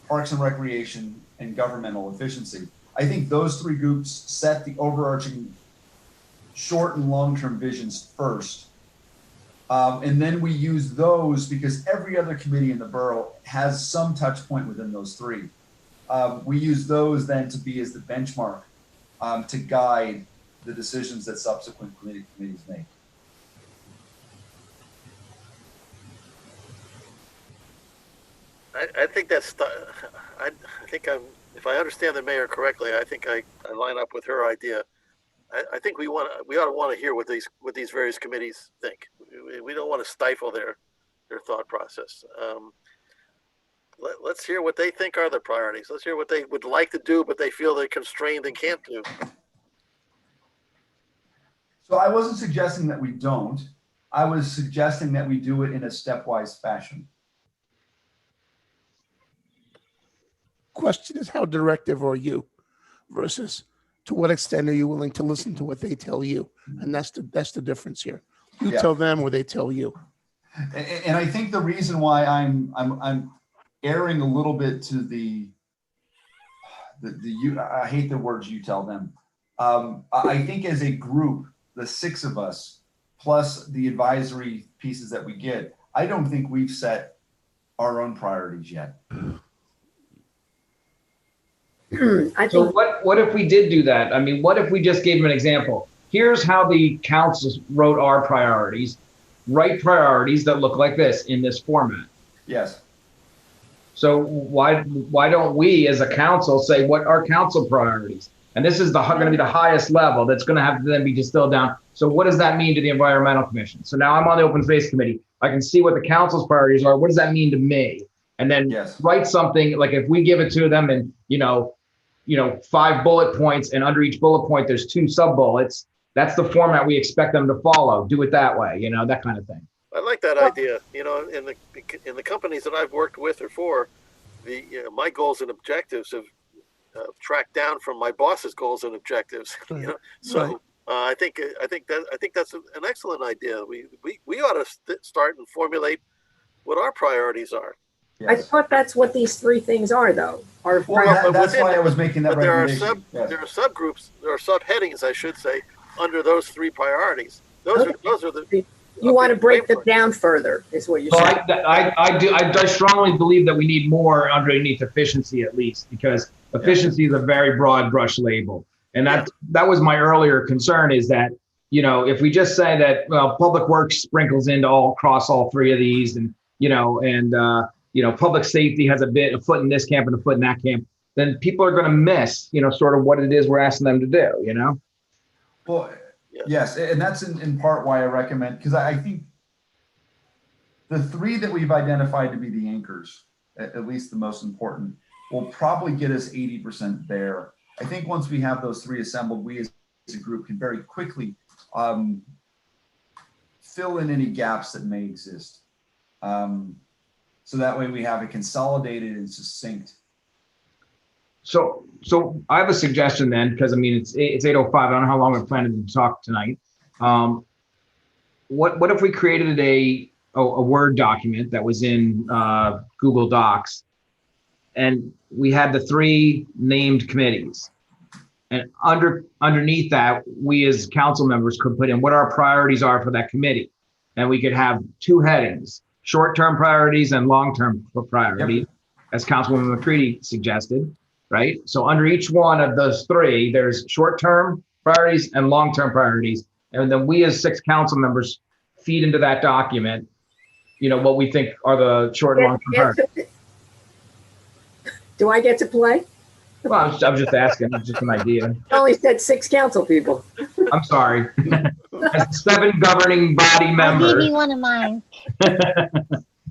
parks and recreation, and governmental efficiency. I think those three groups set the overarching short and long-term visions first. And then we use those because every other committee in the borough has some touch point within those three. We use those then to be as the benchmark to guide the decisions that subsequent committees make. I think that's, I think if I understand the mayor correctly, I think I line up with her idea. I think we ought to want to hear what these various committees think. We don't want to stifle their thought process. Let's hear what they think are the priorities. Let's hear what they would like to do, but they feel they're constrained and can't do. So I wasn't suggesting that we don't. I was suggesting that we do it in a stepwise fashion. Question is, how directive are you versus to what extent are you willing to listen to what they tell you? And that's the difference here. You tell them or they tell you. And I think the reason why I'm erring a little bit to the you, I hate the words you tell them. I think as a group, the six of us, plus the advisory pieces that we get, I don't think we've set our own priorities yet. So what if we did do that? I mean, what if we just gave them an example? Here's how the councils wrote our priorities. Write priorities that look like this in this format. Yes. So why don't we as a council say what are council priorities? And this is going to be the highest level that's going to have to then be distilled down. So what does that mean to the Environmental Commission? So now I'm on the Open Space Committee. I can see what the council's priorities are. What does that mean to me? And then write something like if we give it to them and, 5 bullet points, and under each bullet point, there's 2 sub bullets. That's the format we expect them to follow. Do it that way, that kind of thing. I like that idea. In the companies that I've worked with or for, my goals and objectives have tracked down from my boss's goals and objectives. So I think that's an excellent idea. We ought to start and formulate what our priorities are. Yes. I thought that's what these three things are, though. That's why I was making that recommendation. There are subgroups, there are subheadings, I should say, under those 3 priorities. Those are the. You want to break them down further, is what you're saying. I strongly believe that we need more underneath efficiency, at least, because efficiency is a very broad brush label. And that was my earlier concern, is that, if we just say that, public works sprinkles into across all 3 of these, and, public safety has a foot in this camp and a foot in that camp, then people are going to miss, sort of what it is we're asking them to do, Well, yes, and that's in part why I recommend, because I think the 3 that we've identified to be the anchors, at least the most important, will probably get us 80% there. I think once we have those 3 assembled, we as a group can very quickly fill in any gaps that may exist. So that way we have it consolidated and succinct. So I have a suggestion then, because it's 8:05. I don't know how long we're planning to talk tonight. What if we created a Word document that was in Google Docs, and we had the 3 named committees, and underneath that, we as council members could put in what our priorities are for that committee, and we could have 2 headings: short-term priorities and long-term priorities, as Councilwoman McCready suggested. Right. So under each one of those 3, there's short-term priorities and long-term priorities. And then we as 6 council members feed into that document, what we think are the short and long-term priorities. Do I get to play? Well, I'm just asking. It's just an idea. You only said 6 council people. I'm sorry. As 7 governing body members. I'll give you one of mine.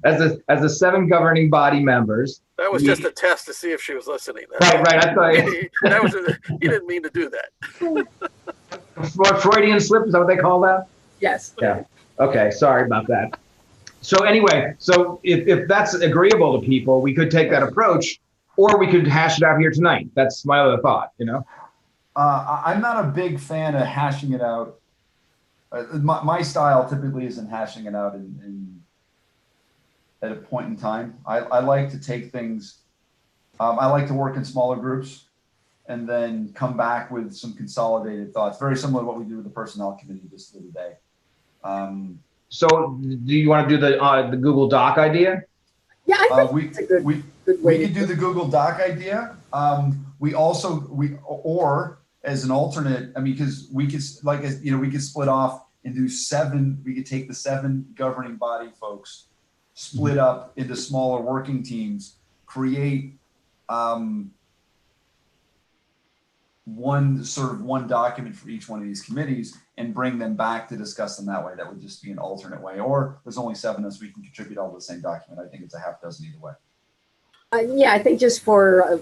As the 7 governing body members. That was just a test to see if she was listening. Right. I thought he didn't mean to do that. Freudian slip, is that what they call that? Yes. Yeah. Okay. Sorry about that. So anyway, if that's agreeable to people, we could take that approach. Or we could hash it out here tonight. That's my other thought, you know? I'm not a big fan of hashing it out. My style typically isn't hashing it out at a point in time. I like to take things, I like to work in smaller groups and then come back with some consolidated thoughts, very similar to what we do with the personnel committee just the other day. So do you want to do the Google Doc idea? Yeah, I think it's a good way we to could do the Google Doc idea. Or as an alternate, I mean, because we could, like, you know, we could split off and do 7. We could take the 7 governing body folks, split up into smaller working teams, create one document for each one of these committees and bring them back to discuss them that way. That would just be an alternate way. Or there's only 7 of us, we can contribute all to the same document. I think it's a half dozen either way. Yeah, I think just for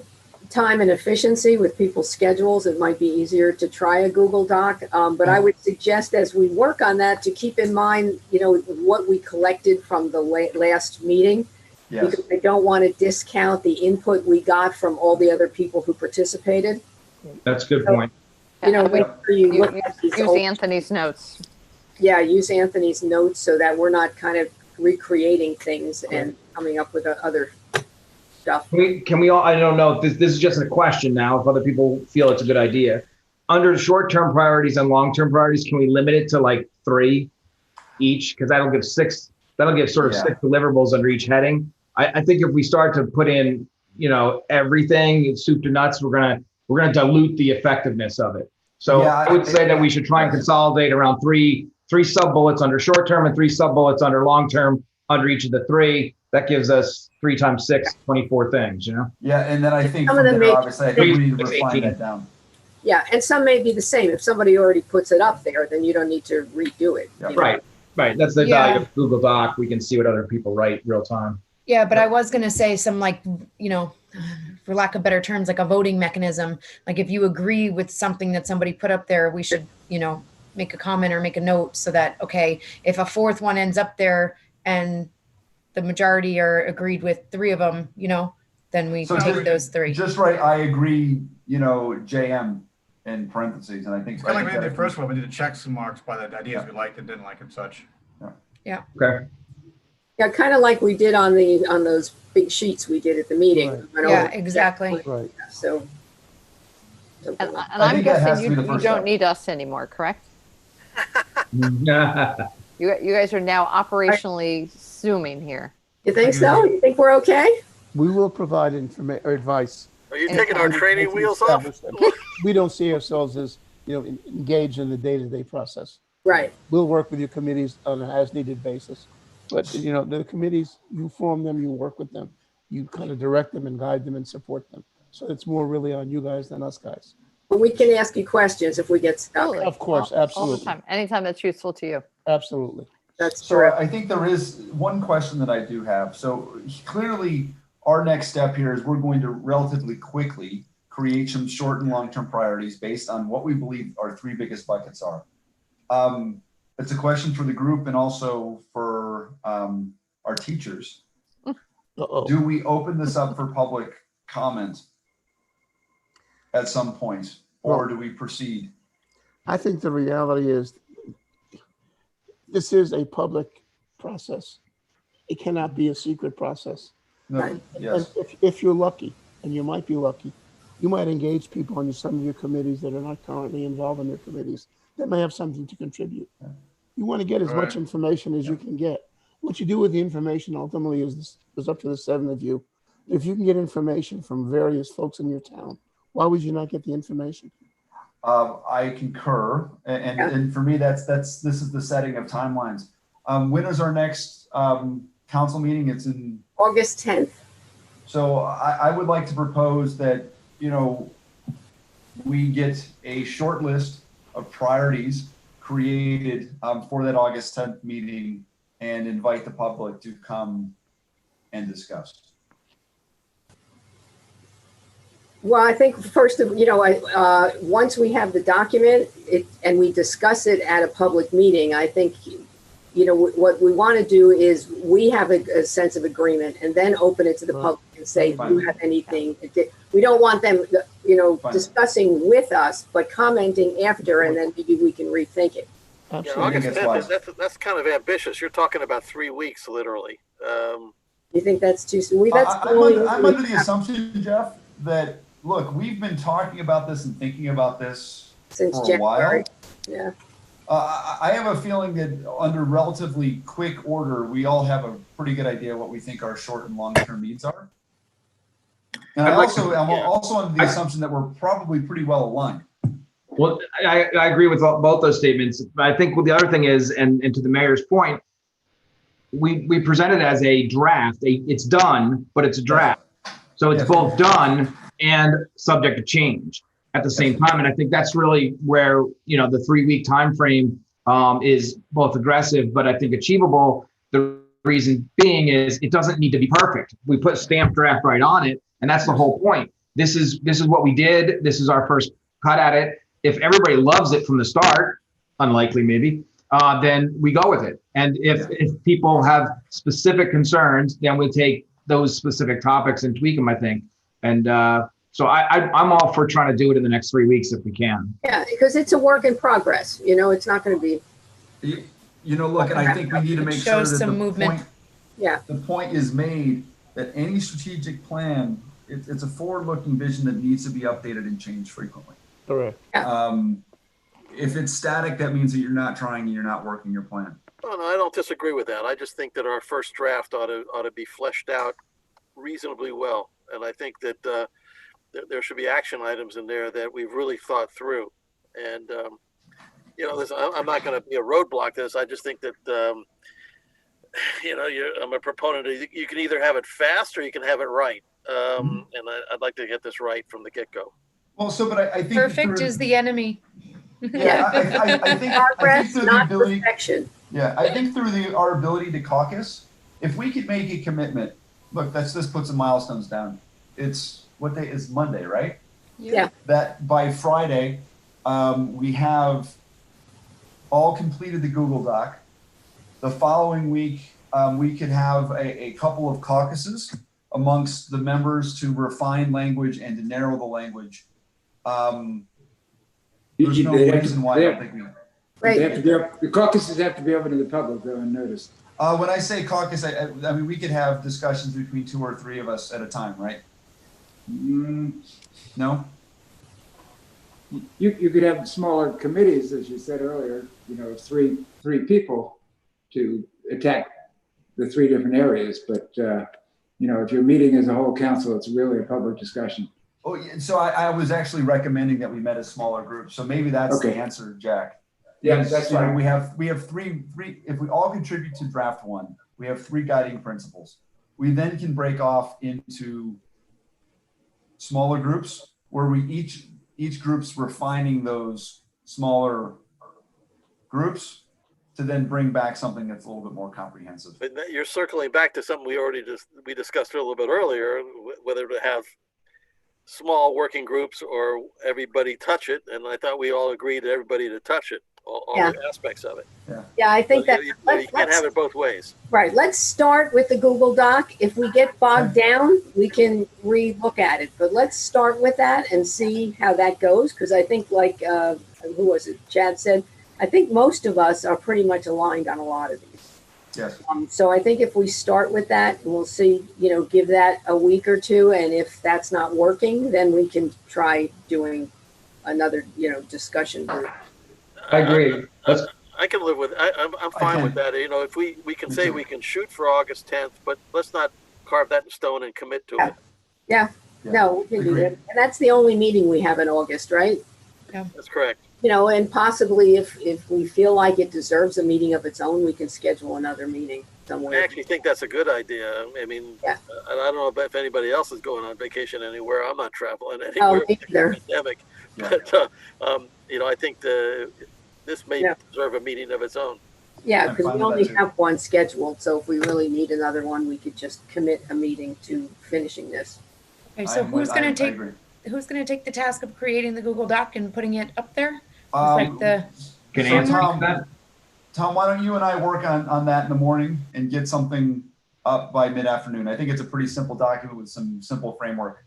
time and efficiency with people's schedules, it might be easier to try a Google Doc. But I would suggest as we work on that to keep in mind, you know, what we collected from the last meeting. Yes. Because I don't want to discount the input we got from all the other people who participated. That's a good point. You know, make sure you look at these Use old- Anthony's notes. Yeah, use Anthony's notes so that we're not kind of recreating things and coming up with other stuff. Can we all, I don't know, this is just a question now, if other people feel it's a good idea. Under short-term priorities and long-term priorities, can we limit it to like 3 each? Because that'll give 6, that'll give sort of 6 deliverables under each heading. I think if we start to put in, you know, everything, soup to nuts, we're gonna dilute the effectiveness of it. So I would say that we should try and consolidate around three sub-bullets under short-term and 3 sub-bullets under long-term under each of the 3. That gives us 3 times 6, 24 things, you know? Yeah, and then I think Some from of them there, may- obviously, I think we need to refine that down. Yeah, and some may be the same. If somebody already puts it up there, then you don't need to redo it. Yeah. you know? Right. That's the value of Google Doc. We can see what other people write real time. Yeah, but I was going to say some, like, you know, for lack of better terms, like a voting mechanism. Like if you agree with something that somebody put up there, we should, you know, make a comment or make a note so that, okay, if a 4th one ends up there and the majority are agreed with 3 of them, you know, then we take those 3. Just right, I agree, you know, JM in parentheses, and I think. It's kind of like we did the first one. We did the checks and marks by the ideas we liked and didn't like and such. Yeah. Okay. Yeah, kind of like we did on those big sheets we did at the meeting. Right. Went Yeah, over- exactly. Right. So. And I I'm think that has guessing to be you the first don't step. need us anymore, correct? You guys are now operationally Zooming here. You think so? You think we're okay? We will provide advice. Are you taking our training wheels off? We don't see ourselves as, you know, engaged in the day-to-day process. Right. We'll work with your committees on an as-needed basis. But, you know, the committees, you form them, you work with them, you kind of direct them and guide them and support them. So it's more really on you guys than us guys. But we can ask you questions if we get stuck. Totally. Of course, All the absolutely. time. Anytime that's useful to you. Absolutely. That's So true. I think there is one question that I do have. So clearly, our next step here is we're going to relatively quickly create some short and long-term priorities based on what we believe our 3 biggest buckets are. It's a question for the group and also for our teachers. Uh-oh. Do we open this up for public comment at some point, or do we proceed? I think the reality is this is a public process. It cannot be a secret process. No, yes. And if you're lucky, and you might be lucky, you might engage people on some of your committees that are not currently involved in their committees that may have something to contribute. You want to get as much information as you can get. What you do with the information ultimately is up to the 7 of you. If you can get information from various folks in your town, why would you not get the information? I concur, and for me, this is the setting of timelines. When is our next council meeting? It's in August 10th. So I would like to propose that, you know, we get a short list of priorities created for that August 10th meeting and invite the public to come and discuss. Well, I think first, you know, once we have the document and we discuss it at a public meeting, I think, you know, what we want to do is we have a sense of agreement and then open it to the public and say, do Fine. you have anything? We don't want them, Fine. discussing with us, but commenting after, and then maybe we can rethink it. Yeah, Absolutely. August that's wise. 10th, that's kind of ambitious. You're talking about 3 weeks, literally. You think that's too soon? I'm under the assumption, Jeff, that, look, we've been talking about this and thinking about this Since for a January. while. Yeah. I have a feeling that under relatively quick order, we all have a pretty good idea what we think our short and long-term needs are. And I'm also under the assumption that we're probably pretty well aligned. Well, I agree with both those statements. But I think the other thing is, and to the mayor's point, we present it as a draft. It's done, but it's a draft. So it's Yes. both done and subject to change at the same time. And I think that's really where, the 3-week time frame is both aggressive, but I think achievable. The reason being is it doesn't need to be perfect. We put stamp draft right on it, and that's the whole point. This is what we did. This is our first cut at it. If everybody loves it from the start, unlikely maybe, then we go with it. And if people have specific concerns, then we'll take those specific topics and tweak them, I think. And so I'm all for trying to do it in the next 3 weeks if we can. Yeah, because it's a work in progress. It's not going to be. Look, and I think we need to make sure Shows that some movement. the point is made that any strategic plan, it's a forward-looking vision that needs to be updated and changed frequently. Correct. If it's static, that means that you're not trying and you're not working your plan. Oh, no, I don't disagree with that. I just think that our first draft ought to be fleshed out reasonably well. And I think that there should be action items in there that we've really thought through. And, I'm not going to be a roadblock to this. I just think that, I'm a proponent of, you can either have it fast or you can have it right. And I'd like to get this right from the get-go. Well, but I think Perfect is the enemy. Yeah, I think Progress, through not the ability. perfection. Yeah, I think through our ability to caucus, if we could make a commitment, look, this puts some milestones down. It's what day is Monday, right? Yeah. That by Friday, we have all completed the Google Doc. The following week, we could have a couple of caucuses amongst the members to refine language and to narrow the language. There's no reason why I don't think we. Right. They have to be up, the caucuses have to be open to the public, though, unnoticed. When I say caucus, I mean, we could have discussions between 2 or 3 of us at a time, right? No? You could have smaller committees, as you said earlier, three people to attack the 3 different areas. But, if you're meeting as a whole council, it's really a public discussion. Oh, yeah, so I was actually recommending that we met as smaller groups. So maybe that's the Okay. answer, Jack. Yeah, that's right. We have three, if we all contribute to draft 1, we have 3 guiding principles. We then can break off into smaller groups where we each group's refining those smaller groups to then bring back something that's a little bit more comprehensive. But you're circling back to something we discussed a little bit earlier, whether to have small working groups or everybody touch it. And I thought we all agreed that everybody to touch it, all the aspects of it. Yeah, I think that you can't have it both ways. right. Let's start with the Google Doc. If we get bogged down, we can re-look at it. But let's start with that and see how that goes. Because I think, like, who was it? Chad said, I think most of us are pretty much aligned on a lot of these. Yes. So I think if we start with that, we'll see, give that a week or 2. And if that's not working, then we can try doing another, discussion group. I agree. I can live with. I'm fine with that. If we can say we can shoot for August 10th, but let's not carve that in stone and commit to it. Yeah. No, we can do that. And that's the only meeting we have in August, right? That's correct. And possibly if we feel like it deserves a meeting of its own, we can schedule another meeting somewhere. I actually think that's a good idea. I mean, I don't know if anybody else is going on vacation anywhere. I'm not traveling anywhere. Me either. Pandemic. But I think this may deserve a meeting of its own. Yeah, because we only have one scheduled. So if we really need another one, we could just commit a meeting to finishing this. Okay, so who's going to take the task of creating the Google Doc and putting it up there? Tom, why don't you and I work on that in the morning and get something up by mid-afternoon. I think it's a pretty simple document with some simple framework.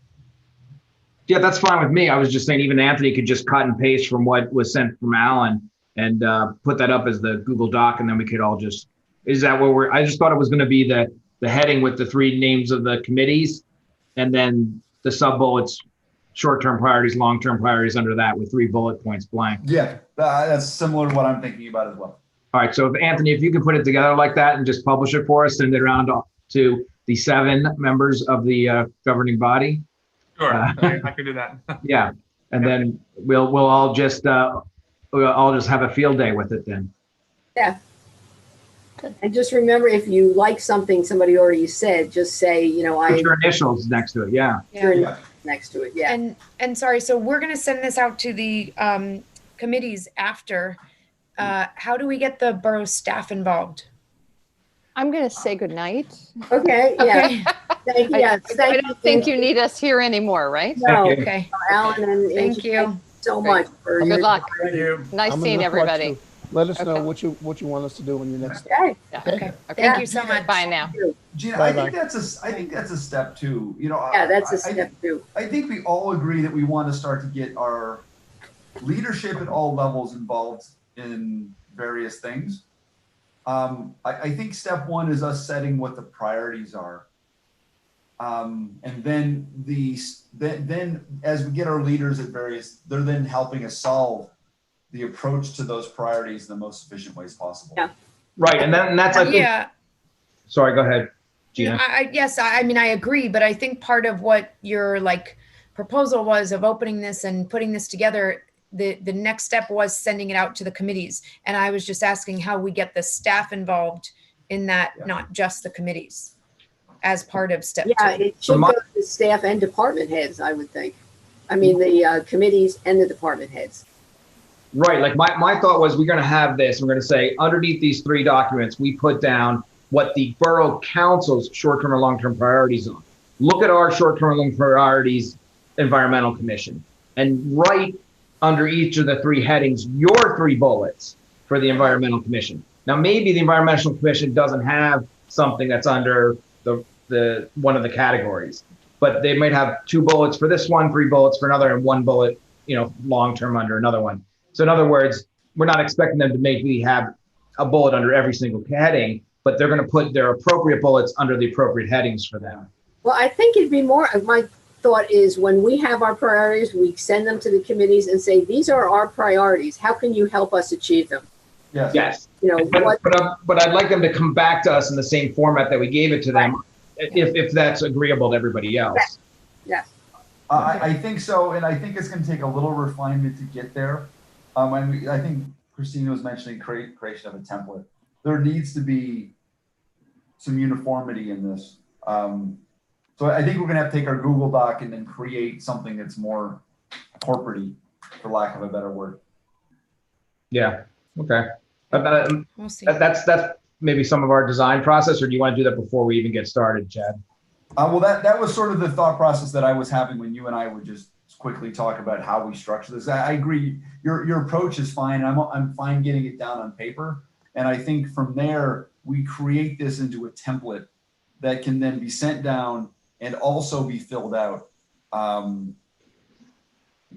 Yeah, that's fine with me. I was just saying even Anthony could just cut and paste from what was sent from Alan and put that up as the Google Doc, and then we could all just, is that what I just thought it was going to be the heading with the 3 names of the committees, and then the sub-bullets, short-term priorities, long-term priorities under that with 3 bullet points blank. Yeah, that's similar to what I'm thinking about as well. All right, so if Anthony, if you could put it together like that and just publish it for us, send it around to the 7 members of the governing body. Sure, I can do that. Yeah, and then we'll all just have a field day with it then. Yeah. And just remember, if you like something somebody already said, just say, Put your initials next to it. Yeah. Yeah. Next to it. Yeah. And sorry, so we're going to send this out to the committees after. How do we get the borough staff involved? I'm going to say goodnight. Okay. Yeah. Okay. Thank you. Yes, I don't think you need us here anymore, right? No. Okay. Alan and Thank Angie, you so much for Good your luck. Thank you. Nice I'm gonna seeing report everybody. you. Let us know Okay. what you want us to do when you next. Okay. Yeah. Okay. Okay. Thank you so much. Bye now. Gina, Bye-bye. I think that's a step too. Yeah, that's a step too. I think we all agree that we want to start to get our leadership at all levels involved in various things. I think step 1 is us setting what the priorities are. And then then as we get our leaders at various, they're then helping us solve the approach to those priorities in the most efficient ways possible. Yeah. Right, and that's I think. Yeah. Sorry, go ahead, Gina. Yes, I mean, I agree, but I think part of what your proposal was of opening this and putting this together, the next step was sending it out to the committees. And I was just asking how we get the staff involved in that, not just the committees as part of step 2. Yeah, it should go to staff and department heads, I would think. I mean, the committees and the department heads. Right, like my thought was we're going to have this, we're going to say underneath these 3 documents, we put down what the borough council's short-term or long-term priorities are. Look at our short-term and long priorities, environmental commission, and write under each of the 3 headings, your 3 bullets for the environmental commission. Now, maybe the environmental commission doesn't have something that's under the one of the categories, but they might have 2 bullets for this one, 3 bullets for another, and 1 bullet, long-term under another one. So in other words, we're not expecting them to maybe have a bullet under every single heading, but they're going to put their appropriate bullets under the appropriate headings for them. Well, I think it'd be more, my thought is when we have our priorities, we send them to the committees and say, these are our priorities. How can you help us achieve them? Yes. But I'd like them to come back to us in the same format that we gave it to them, if that's agreeable to everybody else. Yes. I think so, and I think it's going to take a little refinement to get there. I think Christina was mentioning creation of a template. There needs to be some uniformity in this. So I think we're going to have to take our Google Doc and then create something that's more corporate-y, for lack of a better word. Yeah. Okay. We'll see. That's maybe some of our design process, or do you want to do that before we even get started, Chad? Well, that was sort of the thought process that I was having when you and I would just quickly talk about how we structure this. I agree. Your approach is fine. I'm fine getting it down on paper. And I think from there, we create this into a template that can then be sent down and also be filled out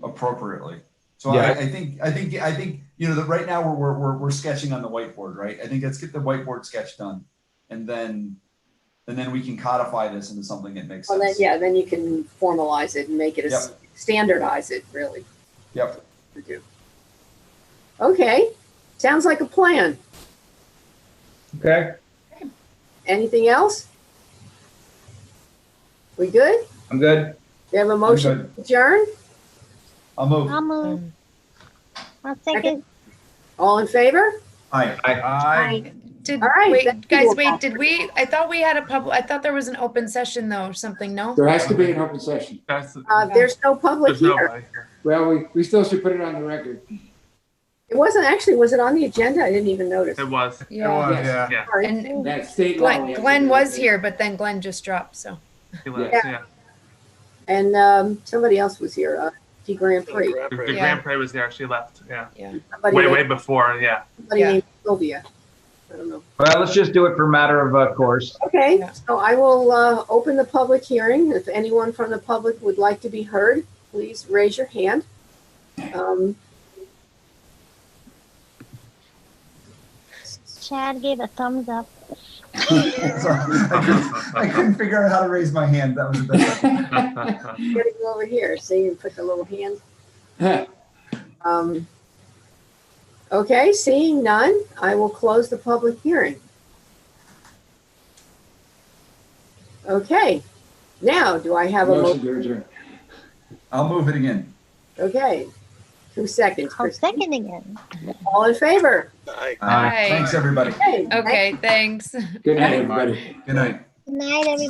appropriately. So yeah. I think that right now we're sketching on the whiteboard, right? I think let's get the whiteboard sketch done, and then we can codify this into something that makes sense. Then you can formalize it and make it standardize it, really. Yep. To do. Okay, sounds like a plan. Okay. Anything else? We good? I'm good. We have a motion to adjourn? I'll move. I'll move. I'll second. All in favor? Aye. Aye. All right, Wait, guys, wait, I thought we had I thought there was an open session though, or something, no? There has to be an open session. There's no public here. Well, we still should put it on the record. It wasn't actually, was it on the agenda? I didn't even notice. It was. Yeah. Yeah. And That state law. Glenn was here, but then Glenn just dropped, so. He left, Yeah. And somebody else was here, T. Grand Prix. The Grand Prix was there. She left. Yeah. Yeah. Way before. Yeah. Somebody named Sylvia. I don't know. Well, let's just do it for matter of course. Okay, Yeah. so I will open the public hearing. If anyone from the public would like to be heard, please raise your hand. Chad gave a thumbs up. So I couldn't figure out how to raise my hand. That was the best. Getting over here, see, you put the little hand. Okay, seeing none, I will close the public hearing. Okay, now do I have a Motion motion? to adjourn. I'll move it again. Okay, 2 seconds. I'll Christine. second again. All in favor? Aye. Aye. Thanks, everybody. Okay, Okay, thanks. Good night, everybody. Good night. Good night, everybody.